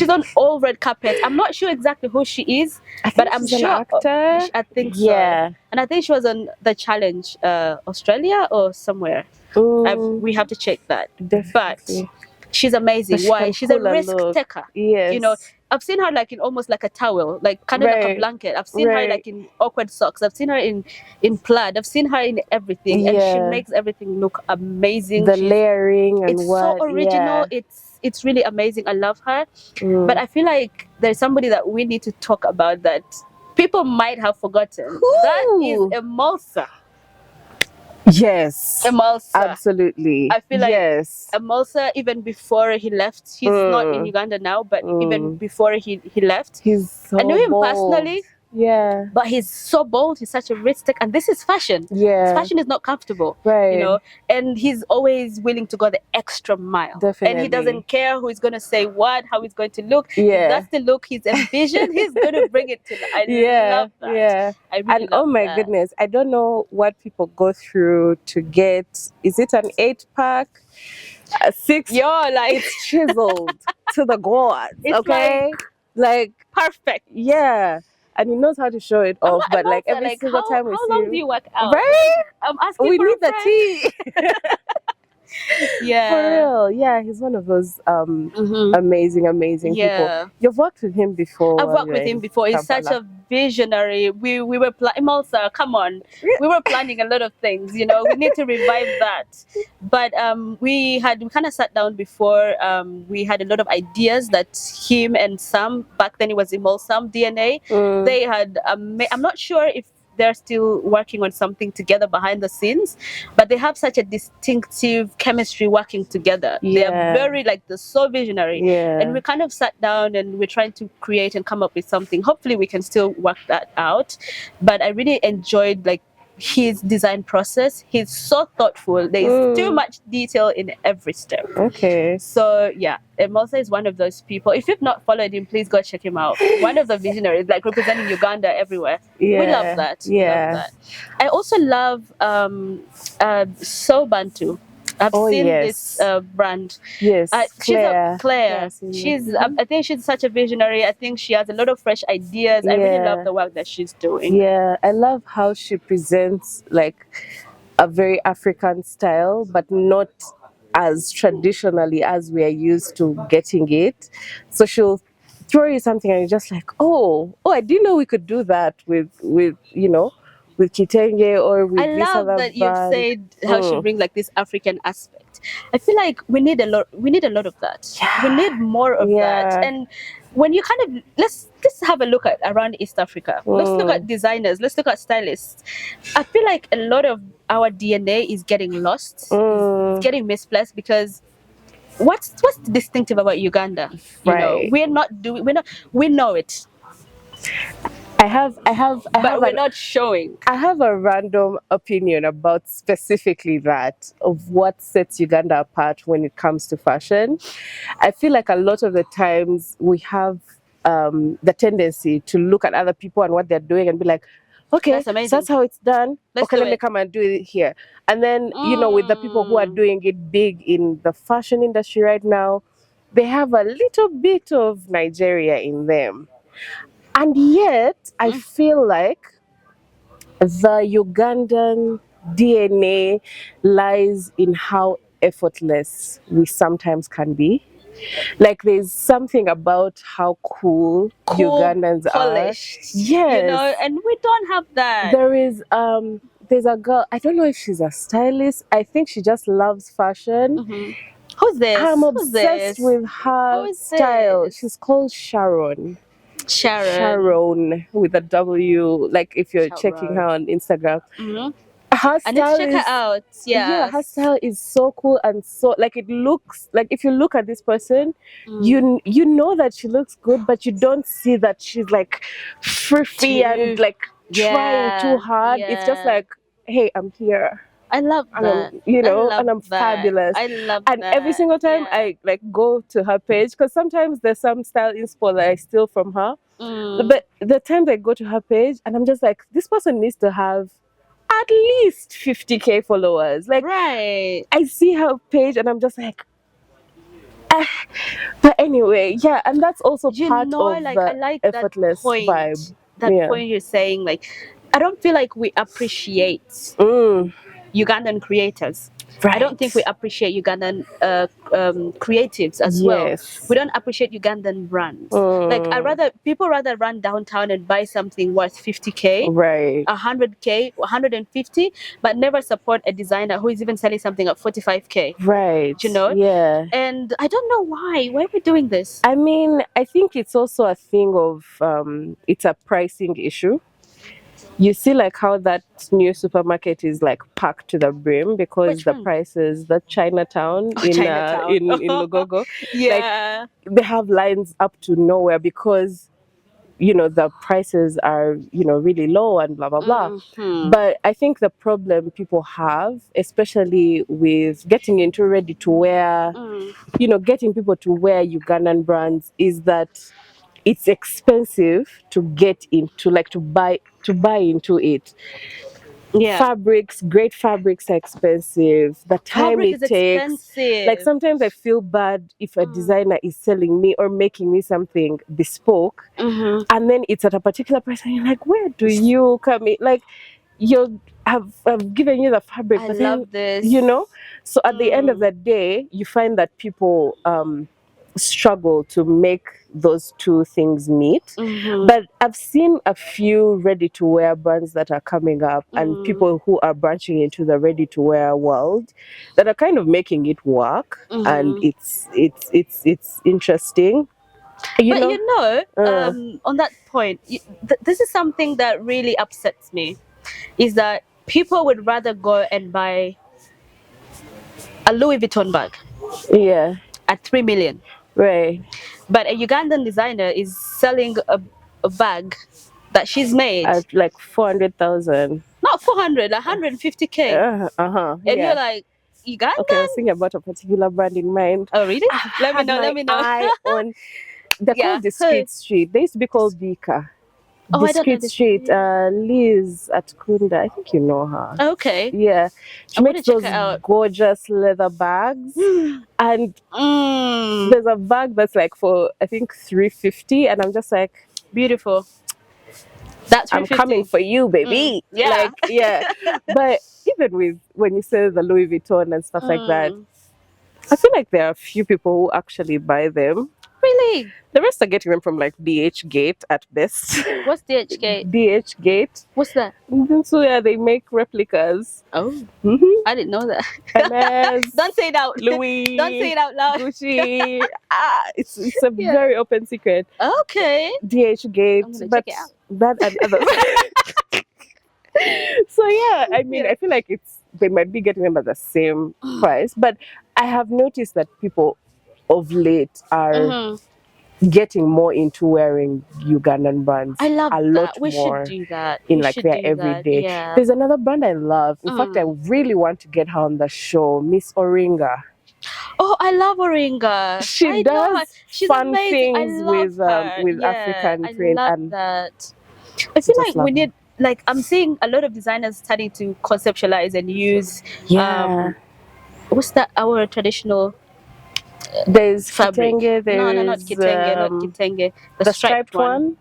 Speaker 2: on all red carpets. I'm not sure exactly who she is, but I'm
Speaker 1: she's
Speaker 2: sure
Speaker 1: an actor.
Speaker 2: I think so. And I think she was on the Challenge, Australia or somewhere. We have to check that.
Speaker 1: Definitely.
Speaker 2: But she's amazing. Why? She's a risk taker.
Speaker 1: Yes.
Speaker 2: You know, I've seen her like in almost like a towel, like kind of like a blanket. I've seen her like in awkward socks. I've seen her in plaid. I've seen her in everything, and she makes everything look amazing.
Speaker 1: The layering and
Speaker 2: it's so original. It's really amazing. I love her. But I feel like there's somebody that we need to talk about that people might have forgotten. That is Emulsa.
Speaker 1: Yes,
Speaker 2: Emulsa.
Speaker 1: Absolutely.
Speaker 2: I feel like Emulsa, even before he left, he's not in Uganda now, but even before he left,
Speaker 1: he's so
Speaker 2: I knew him
Speaker 1: bold.
Speaker 2: personally.
Speaker 1: Yeah.
Speaker 2: But he's so bold. He's such a risk taker, and this is fashion.
Speaker 1: Yeah.
Speaker 2: Fashion is not comfortable.
Speaker 1: Right.
Speaker 2: You know, and he's always willing to go the extra mile.
Speaker 1: Definitely.
Speaker 2: And he doesn't care who is going to say what, how he's going to look. Yeah. If that's the look he's envisioned, he's going to bring it to life. I love that. Yeah. I really love
Speaker 1: my goodness, I don't know what people go through to get. Is it an 8-pack? A 6? It's chiseled to the gods.
Speaker 2: It's
Speaker 1: like
Speaker 2: perfect.
Speaker 1: Yeah. And he knows how to show it off, but like every single time we see
Speaker 2: how long do you work out?
Speaker 1: Right?
Speaker 2: I'm asking
Speaker 1: we
Speaker 2: for
Speaker 1: need the tea.
Speaker 2: Yeah.
Speaker 1: For real. Yeah, he's one of those amazing people. You've worked with him before.
Speaker 2: I've worked with him before. He's such a visionary. We were planning, also, come on. We were planning a lot of things, you know. We need to revive that. But we kind of sat down before. We had a lot of ideas that him and Sam, back then it was Sam DNA, they had, I'm not sure if they're still working on something together behind the scenes, but they have such a distinctive chemistry working together. They are very they're so visionary. And we kind of sat down and we're trying to create and come up with something. Hopefully we can still work that out. But I really enjoyed his design process. He's so thoughtful. There's too much detail in every step. Okay. So yeah, Emulsa is one of those people. If you've not followed him, please go check him out. One of the visionaries, representing Uganda everywhere. Yeah. We love that. Yeah. Love that. I also love So Bantu. I've seen this brand. Yes, Claire. Yes, she's. I think she's such a visionary. I think she has a lot of fresh ideas. Yeah. I really love the work that she's doing.
Speaker 1: Yeah, I love how she presents a very African style, but not as traditionally as we are used to getting it. So she'll throw you something and you're just like, oh, I didn't know we could do that with Kitenge or with this other
Speaker 2: brand. I love that you've said how she brings this African aspect. I feel like we need a lot of that. Yeah. We need more of that. And when you kind of let's have a look at around East Africa. Let's look at designers, let's look at stylists. I feel like a lot of our DNA is getting lost. It's getting misplaced because what's distinctive about Uganda? You know, we know it. But we're not showing.
Speaker 1: I have a random opinion about specifically that, of what sets Uganda apart when it comes to fashion. I feel like a lot of the times we have the tendency to look at other people and what they're doing and be like, okay, so that's how it's done. Let me come and do it here. And then, with the people who are doing it big in the fashion industry right now, they have a little bit of Nigeria in them. And yet, I feel like the Ugandan DNA lies in how effortless we sometimes can be. There's something about how cool Ugandans
Speaker 2: polished,
Speaker 1: are. Yes.
Speaker 2: And we don't have that.
Speaker 1: There's a girl, I don't know if she's a stylist. I think she just loves fashion.
Speaker 2: Who's this?
Speaker 1: I'm obsessed with her style. She's called Sharon with a W, if you're checking her on Instagram. Her
Speaker 2: I need to check her out.
Speaker 1: Yeah, her style is so cool and so it looks if you look at this person, you know that she looks good, but you don't see that she's free and trying too hard. It's just hey, I'm here.
Speaker 2: I love
Speaker 1: and
Speaker 2: that.
Speaker 1: and I'm fabulous.
Speaker 2: I love
Speaker 1: And
Speaker 2: that.
Speaker 1: every single time I like go to her page, because sometimes there's some style inspo that I steal from her. But the times I go to her page and I'm just like, this person needs to have at least 50K followers. Like,
Speaker 2: right.
Speaker 1: I see her page and I'm just like, but anyway, yeah, and that's also part of
Speaker 2: like,
Speaker 1: the
Speaker 2: I like
Speaker 1: effortless
Speaker 2: that point,
Speaker 1: vibe.
Speaker 2: That point you're saying, like, I don't feel like we appreciate Ugandan creators.
Speaker 1: Right.
Speaker 2: I don't think we appreciate Ugandan creatives as well. We don't appreciate Ugandan brands. Like, people rather run downtown and buy something worth 50K,
Speaker 1: right,
Speaker 2: 100K, 150, but never support a designer who is even selling something at 45K.
Speaker 1: Right.
Speaker 2: You know?
Speaker 1: Yeah.
Speaker 2: And I don't know why. Why are we doing this?
Speaker 1: I mean, I think it's also a thing of it's a pricing issue. You see, like how that new supermarket is like packed to the brim because the prices, the Chinatown in Lugogo,
Speaker 2: yeah,
Speaker 1: like they have lines up to nowhere because the prices are really low and blah blah blah. But I think the problem people have, especially with getting into ready to wear, getting people to wear Ugandan brands, is that it's expensive to get into, like to buy into it. Great fabrics are expensive. The time it takes, like sometimes I feel bad if a designer is selling me or making me something bespoke, and then it's at a particular price, and you're like, where do you come in? Like, I've given you the fabric, but then so at the end of the day, you find that people struggle to make those two things meet. But I've seen a few ready-to-wear brands that are coming up and people who are branching into the ready-to-wear world that are kind of making it work, and it's interesting.
Speaker 2: On that point, this is something that really upsets me, is that people would rather go and buy a Louis Vuitton bag at 3 million.
Speaker 1: Right.
Speaker 2: But a Ugandan designer is selling a bag that she's made
Speaker 1: at like 400,000.
Speaker 2: Not 400, 150K. And you're like, Ugandan?
Speaker 1: Okay, I was thinking about a particular brand in mind.
Speaker 2: Oh, really? Let me know.
Speaker 1: Eye on, they're called Discreet Street. They used to be called Bika. Discreet Street. Liz at Kunda. I think you know her.
Speaker 2: Okay.
Speaker 1: Yeah. She makes those gorgeous leather bags. And there's a bag that's like for, I think, 350. And I'm just like,
Speaker 2: beautiful.
Speaker 1: I'm coming for you, baby.
Speaker 2: Yeah.
Speaker 1: But even when you say the Louis Vuitton and stuff like that, I feel like there are a few people who actually buy them.
Speaker 2: Really?
Speaker 1: The rest are getting them from like DH Gate at best.
Speaker 2: What's DH Gate?
Speaker 1: DH Gate.
Speaker 2: What's that?
Speaker 1: So yeah, they make replicas.
Speaker 2: Oh. I didn't know that. Don't say it out.
Speaker 1: Louis.
Speaker 2: Don't say it out loud.
Speaker 1: Gucci. It's a very open secret.
Speaker 2: Okay.
Speaker 1: DH Gate. But check it out. That and others. So yeah, I mean, I feel like they might be getting them at the same price, but I have noticed that people of late are getting more into wearing Ugandan brands.
Speaker 2: I love
Speaker 1: a lot
Speaker 2: we
Speaker 1: more
Speaker 2: should do that.
Speaker 1: in like their everyday.
Speaker 2: Yeah.
Speaker 1: There's another brand I love. In fact, I really want to get her on the show, Miss Oringa.
Speaker 2: Oh, I love Oringa.
Speaker 1: She does fun things with African print.
Speaker 2: I love that. I feel like we need, like, I'm seeing a lot of designers starting to conceptualize and use what's that, our traditional
Speaker 1: there's
Speaker 2: fabric.
Speaker 1: Kitenge,
Speaker 2: No, not kitenge, not kitenge. The striped one.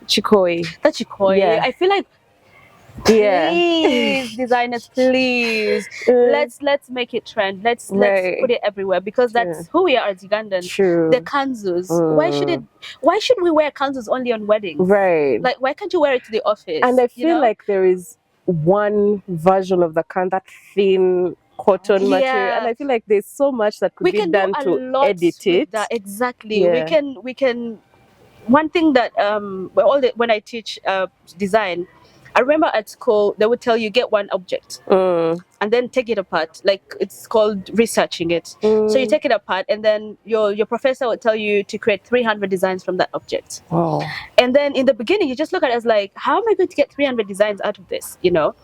Speaker 1: Chikoi.
Speaker 2: The Chikoi.
Speaker 1: Yeah.
Speaker 2: I feel like, please, designers, please, let's make it trend. Let's put it everywhere, because that's who we are as Ugandans.
Speaker 1: True.
Speaker 2: The kanzus. Why should we wear kanzus only on weddings?
Speaker 1: Right.
Speaker 2: Like, why can't you wear it to the office?
Speaker 1: And I feel like there is one version of the kan, that thin cotton material, and I feel like there's so much that could be done to edit it.
Speaker 2: Exactly. Yeah. We can. One thing that when I teach design, I remember at school they would tell you get one object and then take it apart. Like it's called researching it. So you take it apart, and then your professor would tell you to create 300 designs from that object.
Speaker 1: Wow.
Speaker 2: And then in the beginning, you just look at it as like, how am I going to get 300 designs out of this? You know,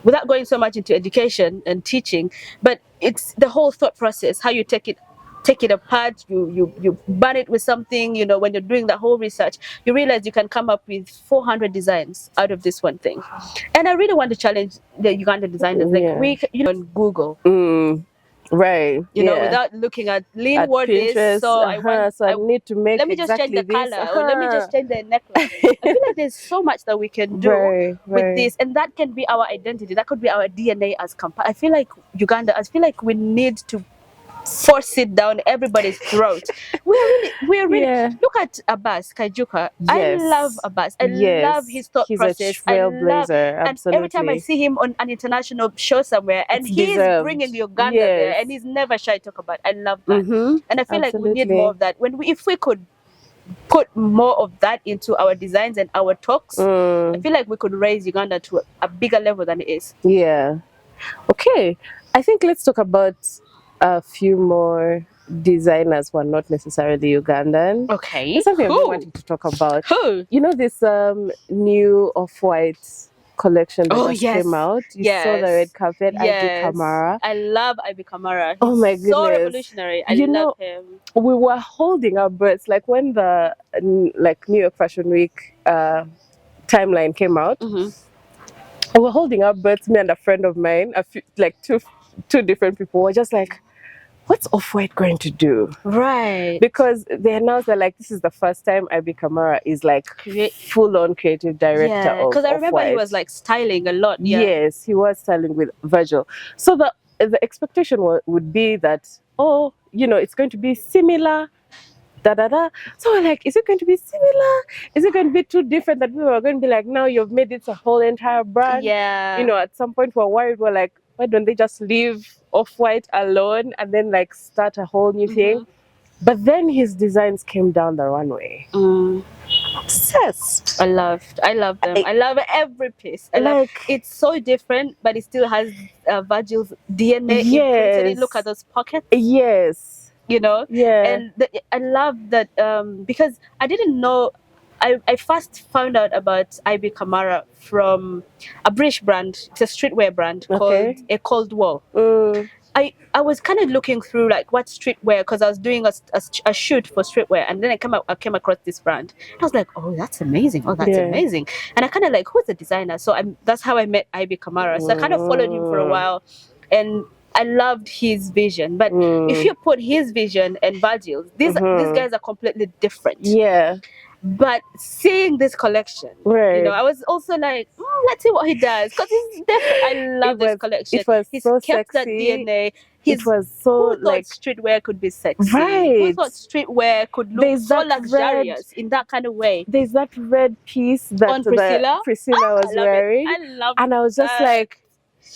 Speaker 2: without going so much into education and teaching, but it's the whole thought process, how you take it apart, you burn it with something, you know, when you're doing that whole research, you realize you can come up with 400 designs out of this one thing. And I really want to challenge the Ugandan designers, like on Google.
Speaker 1: Right.
Speaker 2: You know, without looking at lean word this. So I
Speaker 1: need to make
Speaker 2: let me just change the color, or let me just change the neckline. I feel like there's so much that we can do with this, and that can be our identity. That could be our DNA as Kampala. I feel like Uganda. I feel like we need to force it down everybody's throat. We're really look at Abbas Kajuka. I love Abbas. I love his thought process.
Speaker 1: He's a trailblazer.
Speaker 2: And every time I see him on an international show somewhere, and he's bringing Uganda there, and he's never shy to talk about it. I love that. And I feel like we need more of that. If we could put more of that into our designs and our talks, I feel like we could raise Uganda to a bigger level than it is.
Speaker 1: Yeah. Okay. I think let's talk about a few more designers who are not necessarily Ugandan.
Speaker 2: Okay.
Speaker 1: There's something I've been wanting to talk about.
Speaker 2: Who?
Speaker 1: You know this new off-white collection that just came out? You saw the red carpet, Ibiara.
Speaker 2: I love Ibiara.
Speaker 1: Oh my goodness.
Speaker 2: So revolutionary. I love him.
Speaker 1: We were holding our breaths like when the New York Fashion Week timeline came out. We were holding our breaths, me and a friend of mine, two different people were just like, what's Off-White going to do?
Speaker 2: Right.
Speaker 1: Because they announced that this is the first time Ibiara is full-on creative director of
Speaker 2: because I remember he was styling a lot. Yeah.
Speaker 1: Yes, he was styling with Virgil. So the expectation would be that, it's going to be similar. So we're like, is it going to be similar? Is it going to be too different that people are going to be like, now you've made it a whole entire brand?
Speaker 2: Yeah.
Speaker 1: At some point we're worried, we're like, why don't they just leave Off-White alone and then start a whole new thing? But then his designs came down the runway. Obsessed.
Speaker 2: I love them. I love every piece. It's so different, but it still has Virgil's DNA imprinted. Look at those pockets.
Speaker 1: Yes.
Speaker 2: You know?
Speaker 1: Yeah.
Speaker 2: And I love that because I didn't know. I first found out about Ibiara from a British brand. It's a streetwear brand called A Cold War. I was kind of looking through what streetwear, because I was doing a shoot for streetwear, and then I came across this brand. I was like, oh, that's amazing. Oh, that's amazing. And I kind of who's the designer? So that's how I met Ibiara. So I kind of followed him for a while, and I loved his vision. But if you put his vision and Virgil's, these guys are completely different.
Speaker 1: Yeah.
Speaker 2: But seeing this collection, I was also like, let's see what he does, because he's different. I love this collection. He's
Speaker 1: so
Speaker 2: kept
Speaker 1: sexy.
Speaker 2: that DNA.
Speaker 1: It was so
Speaker 2: who thought streetwear could be sexy?
Speaker 1: Right.
Speaker 2: Who thought streetwear could look so luxurious in that kind of way?
Speaker 1: There's that red piece that
Speaker 2: on Priscilla
Speaker 1: was wearing.
Speaker 2: I love it.
Speaker 1: And I was just like,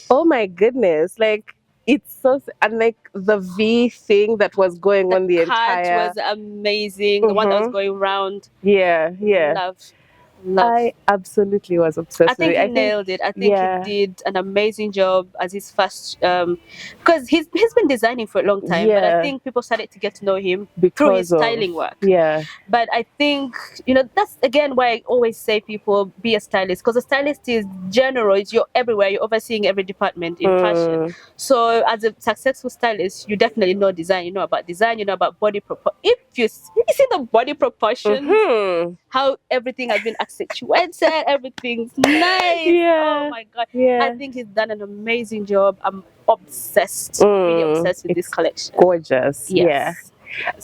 Speaker 1: oh my goodness, it's so, and the V thing that was going on the entire
Speaker 2: was amazing. The one that was going round.
Speaker 1: Yeah.
Speaker 2: Love.
Speaker 1: I absolutely was obsessed with it.
Speaker 2: I think he nailed it. I think he did an amazing job as his first, because he's been designing for a long time, but I think people started to get to know him through his styling work.
Speaker 1: Yeah.
Speaker 2: But I think, that's again why I always say people be a stylist, because a stylist is general. You're everywhere. You're overseeing every department in fashion. So as a successful stylist, you definitely know design. You know about design. You know about body proportion. If you see the body proportions, how everything has been accentuated, everything's nice.
Speaker 1: Yeah.
Speaker 2: Oh my god.
Speaker 1: Yeah.
Speaker 2: I think he's done an amazing job. I'm obsessed. Really obsessed with this collection.
Speaker 1: Gorgeous. Yes.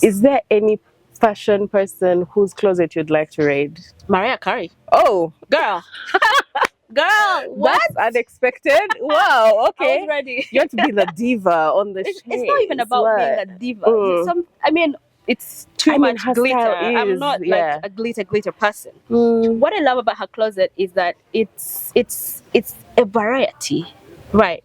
Speaker 1: Is there any fashion person whose closet you'd like to raid?
Speaker 2: Mariah Carey.
Speaker 1: Oh,
Speaker 2: girl. Girl, what?
Speaker 1: That's unexpected. Wow, okay.
Speaker 2: I was ready.
Speaker 1: You have to be the diva on the
Speaker 2: It's not even about being a diva. It's too much glitter. I'm not a glitter person. What I love about her closet is that it's a variety, right?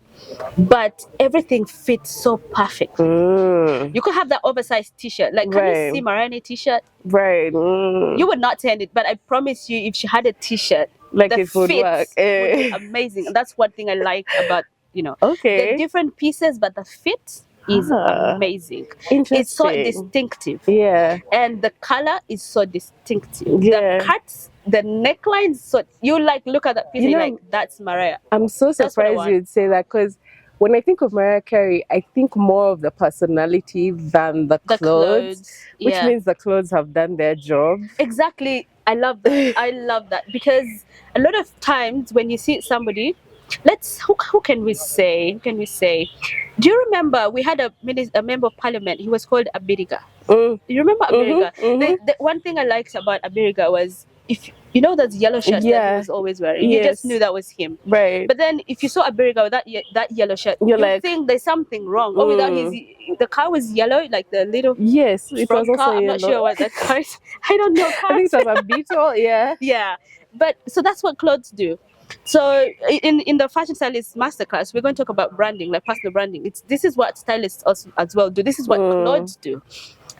Speaker 2: But everything fits so perfectly. You could have that oversized t-shirt. Can you see Mariah t-shirt?
Speaker 1: Right.
Speaker 2: You would not turn it, but I promise you, if she had a t-shirt
Speaker 1: Like
Speaker 2: the
Speaker 1: it would
Speaker 2: fit
Speaker 1: work.
Speaker 2: would be amazing. And that's one thing I like about, the
Speaker 1: Okay.
Speaker 2: different pieces, but the fit is amazing. It's so
Speaker 1: Interesting.
Speaker 2: distinctive.
Speaker 1: Yeah.
Speaker 2: And the color is so distinctive.
Speaker 1: Yeah.
Speaker 2: The cuts, the neckline, so you like look at that piece and you're like, that's Mariah.
Speaker 1: I'm so
Speaker 2: That's what I
Speaker 1: surprised
Speaker 2: want.
Speaker 1: you'd say that, because when I think of Mariah Carey, I think more of the personality than the clothes, which means the clothes have done their job.
Speaker 2: Exactly. I love that. I love that, because a lot of times when you see somebody, who can we say? Do you remember we had a member of parliament? He was called Abiriga. Do you remember Abiriga? The one thing I liked about Abiriga was, if you know those yellow shirts that he was always wearing, you just knew that was him.
Speaker 1: Right.
Speaker 2: But then if you saw Abiriga with that yellow shirt, you like, think there's something wrong. Or without the car was yellow, like the little
Speaker 1: it was also
Speaker 2: car. I'm
Speaker 1: yellow.
Speaker 2: not sure what that car is. I don't know cars.
Speaker 1: I think it was a Beetle. Yeah.
Speaker 2: Yeah. But so that's what clothes do. So in the Fashion Stylist Masterclass, we're going to talk about branding, like personal branding. This is what stylists also as well do. This is what clothes do.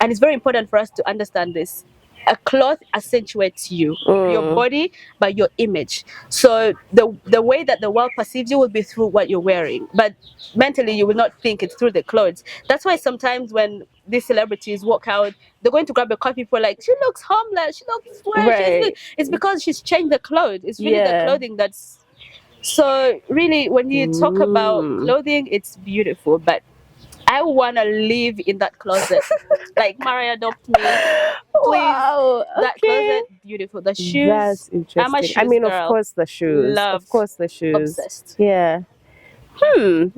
Speaker 2: And it's very important for us to understand this. A cloth accentuates you, your body, by your image. So the way that the world perceives you will be through what you're wearing. But mentally, you will not think it's through the clothes. That's why sometimes when these celebrities walk out, they're going to grab a coffee for like, she looks homeless, she looks
Speaker 1: Right.
Speaker 2: It's because she's changed the clothes. It's really the clothing that's... So really, when you talk about clothing, it's beautiful. But I want to live in that closet. Like, Mariah, adopt me. Please. Wow. That closet, beautiful. The shoes.
Speaker 1: That's interesting.
Speaker 2: I'm a shoes girl.
Speaker 1: Of course the shoes.
Speaker 2: Love.
Speaker 1: Of course the shoes.
Speaker 2: Obsessed.
Speaker 1: Yeah.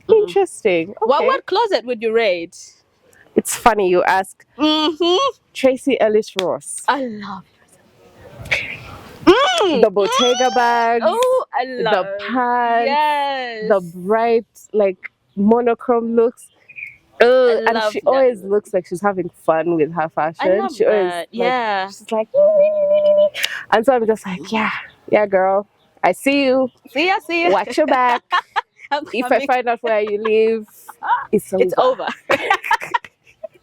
Speaker 1: Interesting. Okay.
Speaker 2: What closet would you rate?
Speaker 1: It's funny you ask. Tracy Ellis Ross.
Speaker 2: I love
Speaker 1: the Bottega bags.
Speaker 2: Oh, I love
Speaker 1: the pants.
Speaker 2: Yes.
Speaker 1: The bright, like, monochrome looks. And she always looks like she's having fun with her fashion.
Speaker 2: I love
Speaker 1: she always,
Speaker 2: that. Yeah.
Speaker 1: She's like, and so I'm just like, yeah, girl. I see you.
Speaker 2: See ya.
Speaker 1: Watch your back. If I find out where you live, it's over.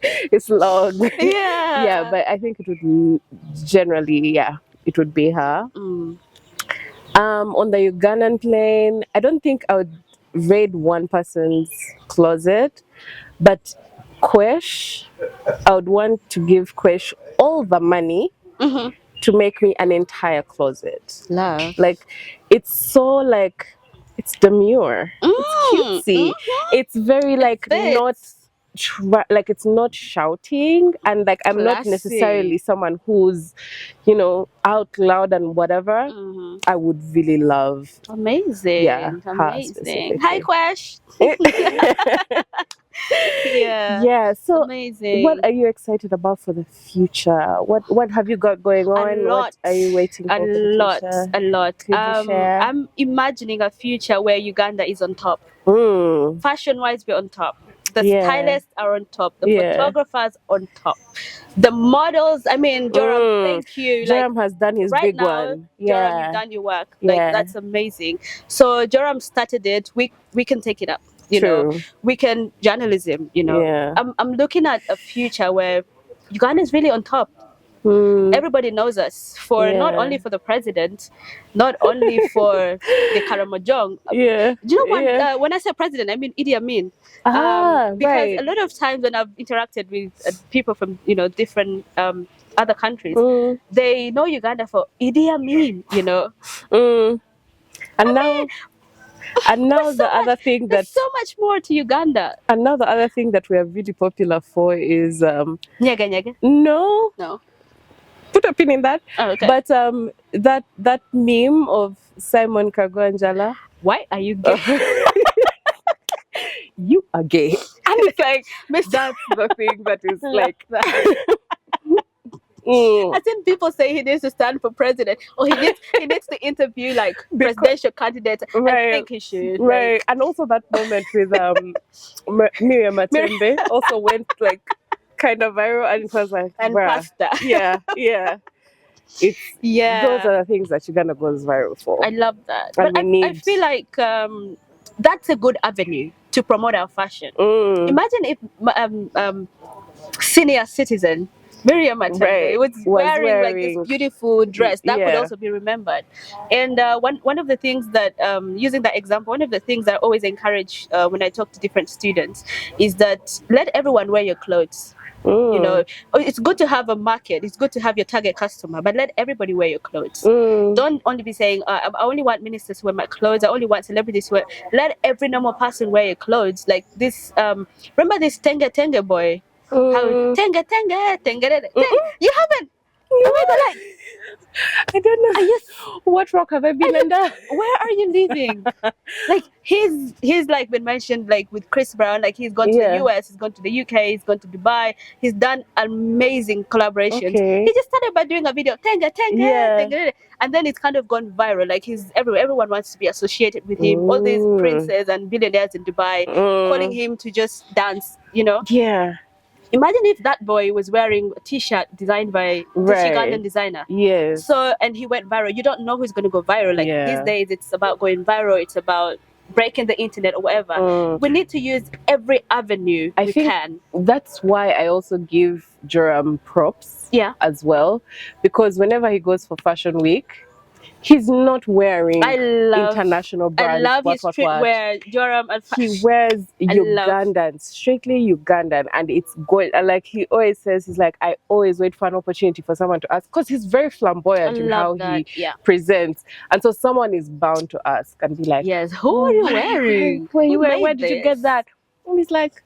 Speaker 1: It's long.
Speaker 2: Yeah.
Speaker 1: Yeah, but I think it would generally, it would be her. On the Ugandan plane, I don't think I would raid one person's closet, but Kwesh, I would want to give Kwesh all the money to make me an entire closet.
Speaker 2: Love.
Speaker 1: Like, it's so, like, it's demure. It's cutesy. It's very, like, like, it's not shouting, and like I'm not necessarily someone who's, out loud and whatever. I would really love.
Speaker 2: Amazing. Amazing. Hi, Kwesh.
Speaker 1: Yeah. So
Speaker 2: amazing.
Speaker 1: What are you excited about for the future? What have you got going on?
Speaker 2: A lot.
Speaker 1: What are you waiting for?
Speaker 2: A lot.
Speaker 1: Could you share?
Speaker 2: I'm imagining a future where Uganda is on top. Fashion-wise, we're on top. The stylists are on top. The photographers on top. The models, I mean, Joram, thank you.
Speaker 1: Joram has done his big one.
Speaker 2: Joram, you've done your work. Like, that's amazing. So Joram started it. We can take it up. You know, we can journalism. I'm looking at a future where Uganda is really on top. Everybody knows us for not only for the president, not only for the Karamojong. Do you know what? When I say president, I mean Idi Amin. Because a lot of times when I've interacted with people from different other countries, they know Uganda for Idi Amin.
Speaker 1: And now the other thing
Speaker 2: there's so much more to Uganda.
Speaker 1: And now the other thing that we are really popular for is
Speaker 2: Nyega Nyega.
Speaker 1: No. Put a pin in that.
Speaker 2: Oh, okay.
Speaker 1: But that meme of Simon Kagwanjala.
Speaker 2: Why are you gay?
Speaker 1: You are gay. And it's like, that's the thing that is like that.
Speaker 2: I've seen people say he needs to stand for president, or he needs to interview like presidential candidates. I think he should.
Speaker 1: Right. And also that moment with Miriam Matembe also went like kind of viral, and it was like,
Speaker 2: and pasta.
Speaker 1: Yeah. Those are the things that Uganda goes viral for.
Speaker 2: I love that.
Speaker 1: And
Speaker 2: but I feel like that's a good avenue to promote our fashion. Imagine if senior citizen Miriam Matanda was wearing like this beautiful dress that could also be remembered. And one of the things that, using that example, one of the things that I always encourage when I talk to different students is that let everyone wear your clothes. You know, it's good to have a market, it's good to have your target customer, but let everybody wear your clothes. Don't only be saying, I only want ministers to wear my clothes, I only want celebrities to wear. Let every normal person wear your clothes. Like this, remember this Tenga boy? How Tenga. You haven't? Oh my god, like
Speaker 1: I don't know. Yes. What rock have I been under?
Speaker 2: Where are you living? Like he's like been mentioned like with Chris Brown, like he's gone to the US, he's gone to the UK, he's gone to Dubai, he's done amazing collaborations. He just started by doing a video, Tenga, and then it's kind of gone viral. Like he's everywhere, everyone wants to be associated with him. All these princes and billionaires in Dubai calling him to just dance, you know?
Speaker 1: Yeah.
Speaker 2: Imagine if that boy was wearing a t-shirt designed by the Ugandan designer.
Speaker 1: Yes.
Speaker 2: So, and he went viral. You don't know who's going to go viral. Like these days, it's about going viral. It's about breaking the internet or whatever. We need to use every avenue we can.
Speaker 1: That's why I also give Joram props as well. Because whenever he goes for Fashion Week, he's not wearing international brands.
Speaker 2: I love his streetwear, Joram.
Speaker 1: He wears Ugandan, strictly Ugandan, and it's good. And like he always says, he's like, I always wait for an opportunity for someone to ask, because he's very flamboyant in how he presents. And so someone is bound to ask and be like,
Speaker 2: yes, who are you wearing?
Speaker 1: Where did you get that? And he's like,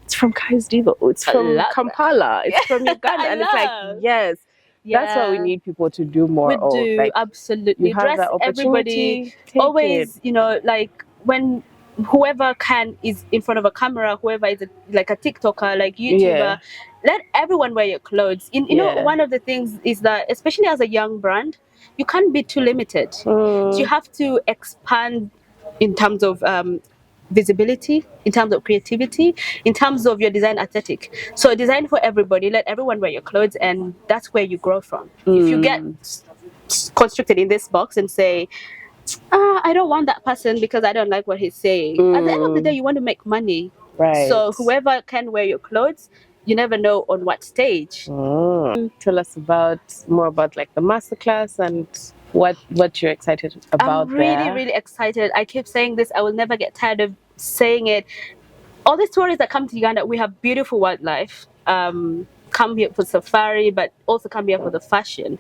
Speaker 1: it's from Kai's Divo. It's from Kampala. It's from Uganda. And it's like, yes. That's what we need people to do more of.
Speaker 2: We do,
Speaker 1: like,
Speaker 2: absolutely.
Speaker 1: You have
Speaker 2: dress
Speaker 1: that
Speaker 2: everybody. Always, you know, like when whoever is in front of a camera, whoever is like a TikToker, like YouTuber, let everyone wear your clothes. You know, one of the things is that, especially as a young brand, you can't be too limited. So you have to expand in terms of visibility, in terms of creativity, in terms of your design aesthetic. So design for everybody, let everyone wear your clothes, and that's where you grow from. If you get constricted in this box and say, I don't want that person because I don't like what he's saying, at the end of the day, you want to make money. So whoever can wear your clothes, you never know on what stage.
Speaker 1: Tell us more about like the masterclass and what you're excited about.
Speaker 2: I'm really excited. I keep saying this, I will never get tired of saying it. All the tourists that come to Uganda, we have beautiful wildlife. Come here for safari, but also come here for the fashion.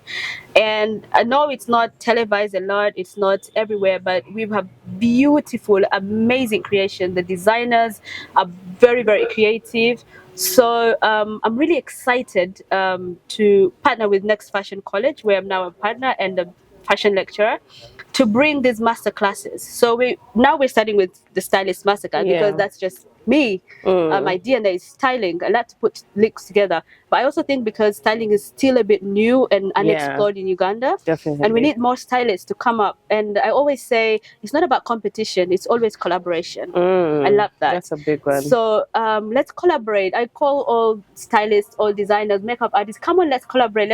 Speaker 2: And I know it's not televised a lot, it's not everywhere, but we have beautiful, amazing creation. The designers are very creative. So I'm really excited to partner with Next Fashion College, where I'm now a partner and a fashion lecturer, to bring these master classes. So we're starting with the stylist masterclass because that's just me. My DNA is styling. I like to put links together. But I also think because styling is still a bit new and unexplored in Uganda, and we need more stylists to come up. And I always say it's not about competition, it's always collaboration. I love that.
Speaker 1: That's a big one.
Speaker 2: So let's collaborate. I call all stylists, all designers, makeup artists, come on, let's collaborate.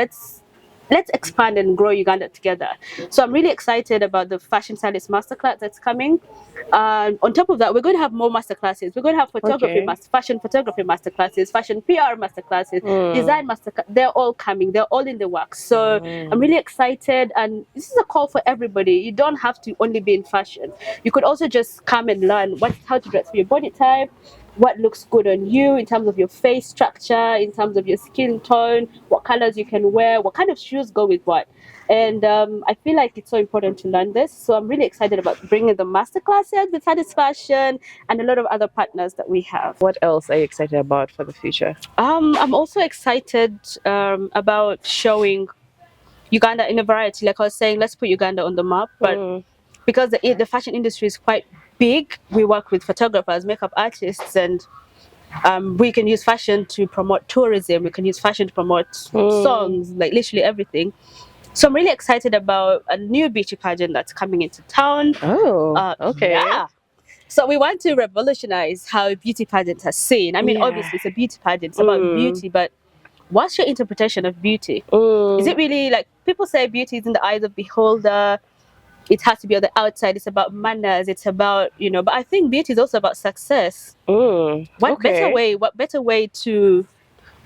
Speaker 2: Let's expand and grow Uganda together. So I'm really excited about the Fashion Stylist Masterclass that's coming. On top of that, we're going to have more masterclasses. We're going to have photography, fashion photography masterclasses, fashion PR masterclasses, design masterclass. They're all coming. They're all in the works. So I'm really excited. And this is a call for everybody. You don't have to only be in fashion. You could also just come and learn how to dress for your body type, what looks good on you in terms of your face structure, in terms of your skin tone, what colors you can wear, what kind of shoes go with what. And I feel like it's so important to learn this. So I'm really excited about bringing the masterclasses with Satisfaction and a lot of other partners that we have.
Speaker 1: What else are you excited about for the future?
Speaker 2: I'm also excited about showing Uganda in a variety. Like I was saying, let's put Uganda on the map. But because the fashion industry is quite big, we work with photographers, makeup artists, and we can use fashion to promote tourism. We can use fashion to promote songs, like literally everything. So I'm really excited about a new beauty pageant that's coming into town.
Speaker 1: Okay.
Speaker 2: Yeah. So we want to revolutionize how beauty pageants are seen. I mean, obviously it's a beauty pageant, it's about beauty, but what's your interpretation of beauty? Is it really like people say beauty is in the eyes of the beholder? It has to be on the outside. It's about manners. It's about, but I think beauty is also about success. What better way to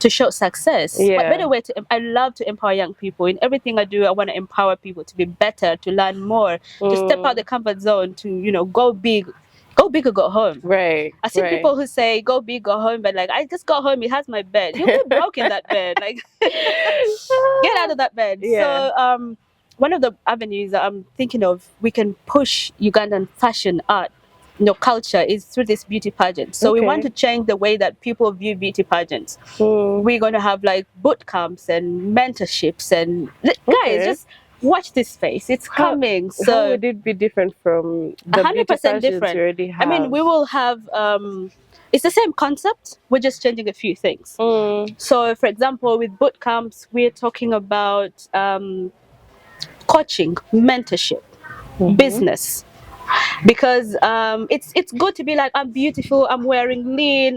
Speaker 2: to show success.
Speaker 1: Yeah.
Speaker 2: What better way I love to empower young people. In everything I do, I want to empower people to be better, to learn more, to step out the comfort zone, to, you know, go big. Go big or go home.
Speaker 1: Right.
Speaker 2: I see people who say go big, go home, but like, I just got home, it has my bed. You'll be broke in that bed. Like, get out of that bed.
Speaker 1: Yeah.
Speaker 2: So one of the avenues that I'm thinking of, we can push Ugandan fashion art, you know, culture, is through this beauty pageant. So we want to change the way that people view beauty pageants. We're going to have like boot camps and mentorships, and guys, just watch this space. It's coming. So
Speaker 1: how would it be different from the
Speaker 2: 100% different?
Speaker 1: You already have?
Speaker 2: I mean, we will have it's the same concept. We're just changing a few things. So, for example, with boot camps, we're talking about coaching, mentorship, business. Because it's good to be like, I'm beautiful, I'm wearing lean,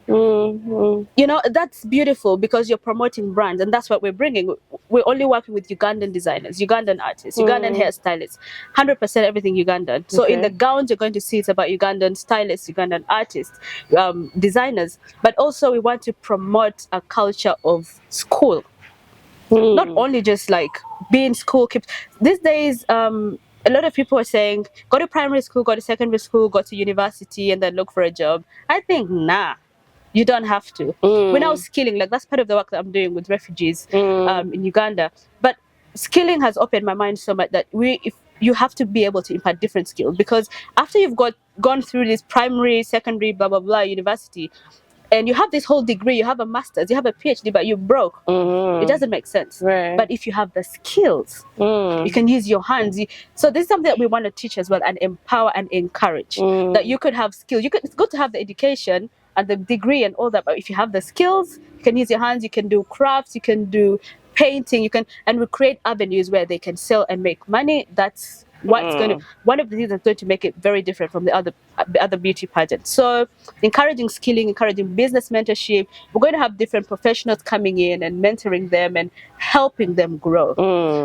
Speaker 2: you know, that's beautiful because you're promoting brands, and that's what we're bringing. We're only working with Ugandan designers, Ugandan artists, Ugandan hairstylists, 100% everything Ugandan. So in the gowns you're going to see it's about Ugandan stylists, Ugandan artists, designers, but also we want to promote a culture of school. Not only just like being school. These days, a lot of people are saying, go to primary school, go to secondary school, go to university, and then look for a job. I think, nah. You don't have to. We're now skilling. Like, that's part of the work that I'm doing with refugees in Uganda. But skilling has opened my mind so much that if you have to be able to impart different skills, because after you've gone through this primary, secondary, blah blah blah, university, and you have this whole degree, you have a master's, you have a PhD, but you're broke. It doesn't make sense. But if you have the skills, you can use your hands. So this is something that we want to teach as well, and empower and encourage. That you could have skills. It's good to have the education and the degree and all that, but if you have the skills, you can use your hands, you can do crafts, you can do painting, and we create avenues where they can sell and make money. That's what's going to, one of the things that's going to make it very different from the other beauty pageants. So encouraging skilling, encouraging business mentorship. We're going to have different professionals coming in and mentoring them and helping them grow.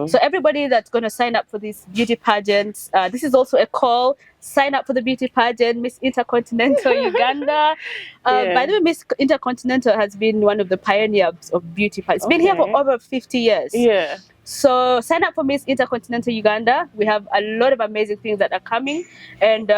Speaker 2: So everybody that's going to sign up for these beauty pageants, this is also a call. Sign up for the beauty pageant, Miss Intercontinental Uganda. By the way, Miss Intercontinental has been one of the pioneers of beauty pageants. It's been here for over 50 years. So sign up for Miss Intercontinental Uganda. We have a lot of amazing things that are coming, and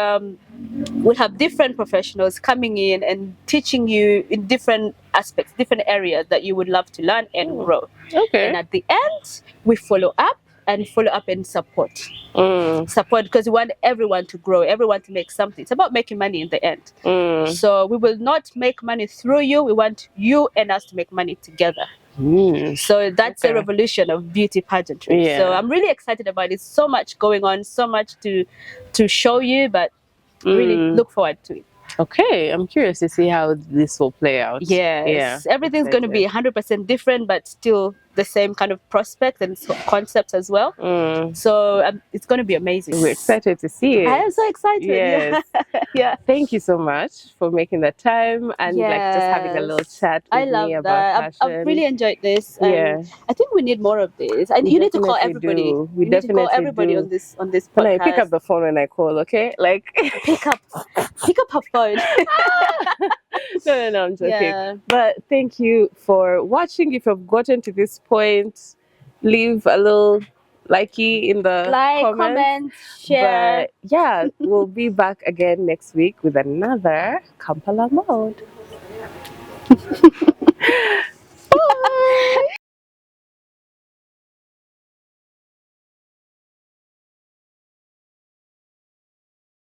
Speaker 2: we have different professionals coming in and teaching you in different aspects, different areas that you would love to learn and grow. And at the end, we follow up and support. Support, because we want everyone to grow, everyone to make something. It's about making money in the end. So we will not make money through you. We want you and us to make money together. So that's a revolution of beauty pageantry. So I'm really excited about it. So much going on, so much to show you, but really look forward to it.
Speaker 1: Okay, I'm curious to see how this will play out.
Speaker 2: Yes, everything's going to be 100% different, but still the same kind of prospect and concepts as well. So it's going to be amazing.
Speaker 1: We're excited to see it.
Speaker 2: I am so excited.
Speaker 1: Yes. Thank you so much for making the time and like just having a little chat with me about fashion.
Speaker 2: I've really enjoyed this. I think we need more of this. And you need to call everybody.
Speaker 1: We
Speaker 2: need to call everybody on this podcast.
Speaker 1: When I pick up the phone when I call, okay? Like
Speaker 2: pick up her phone.
Speaker 1: No, I'm joking. But thank you for watching. If you've gotten to this point, leave a little likey in the comments,
Speaker 2: share.
Speaker 1: But we'll be back again next week with another Kampala mode.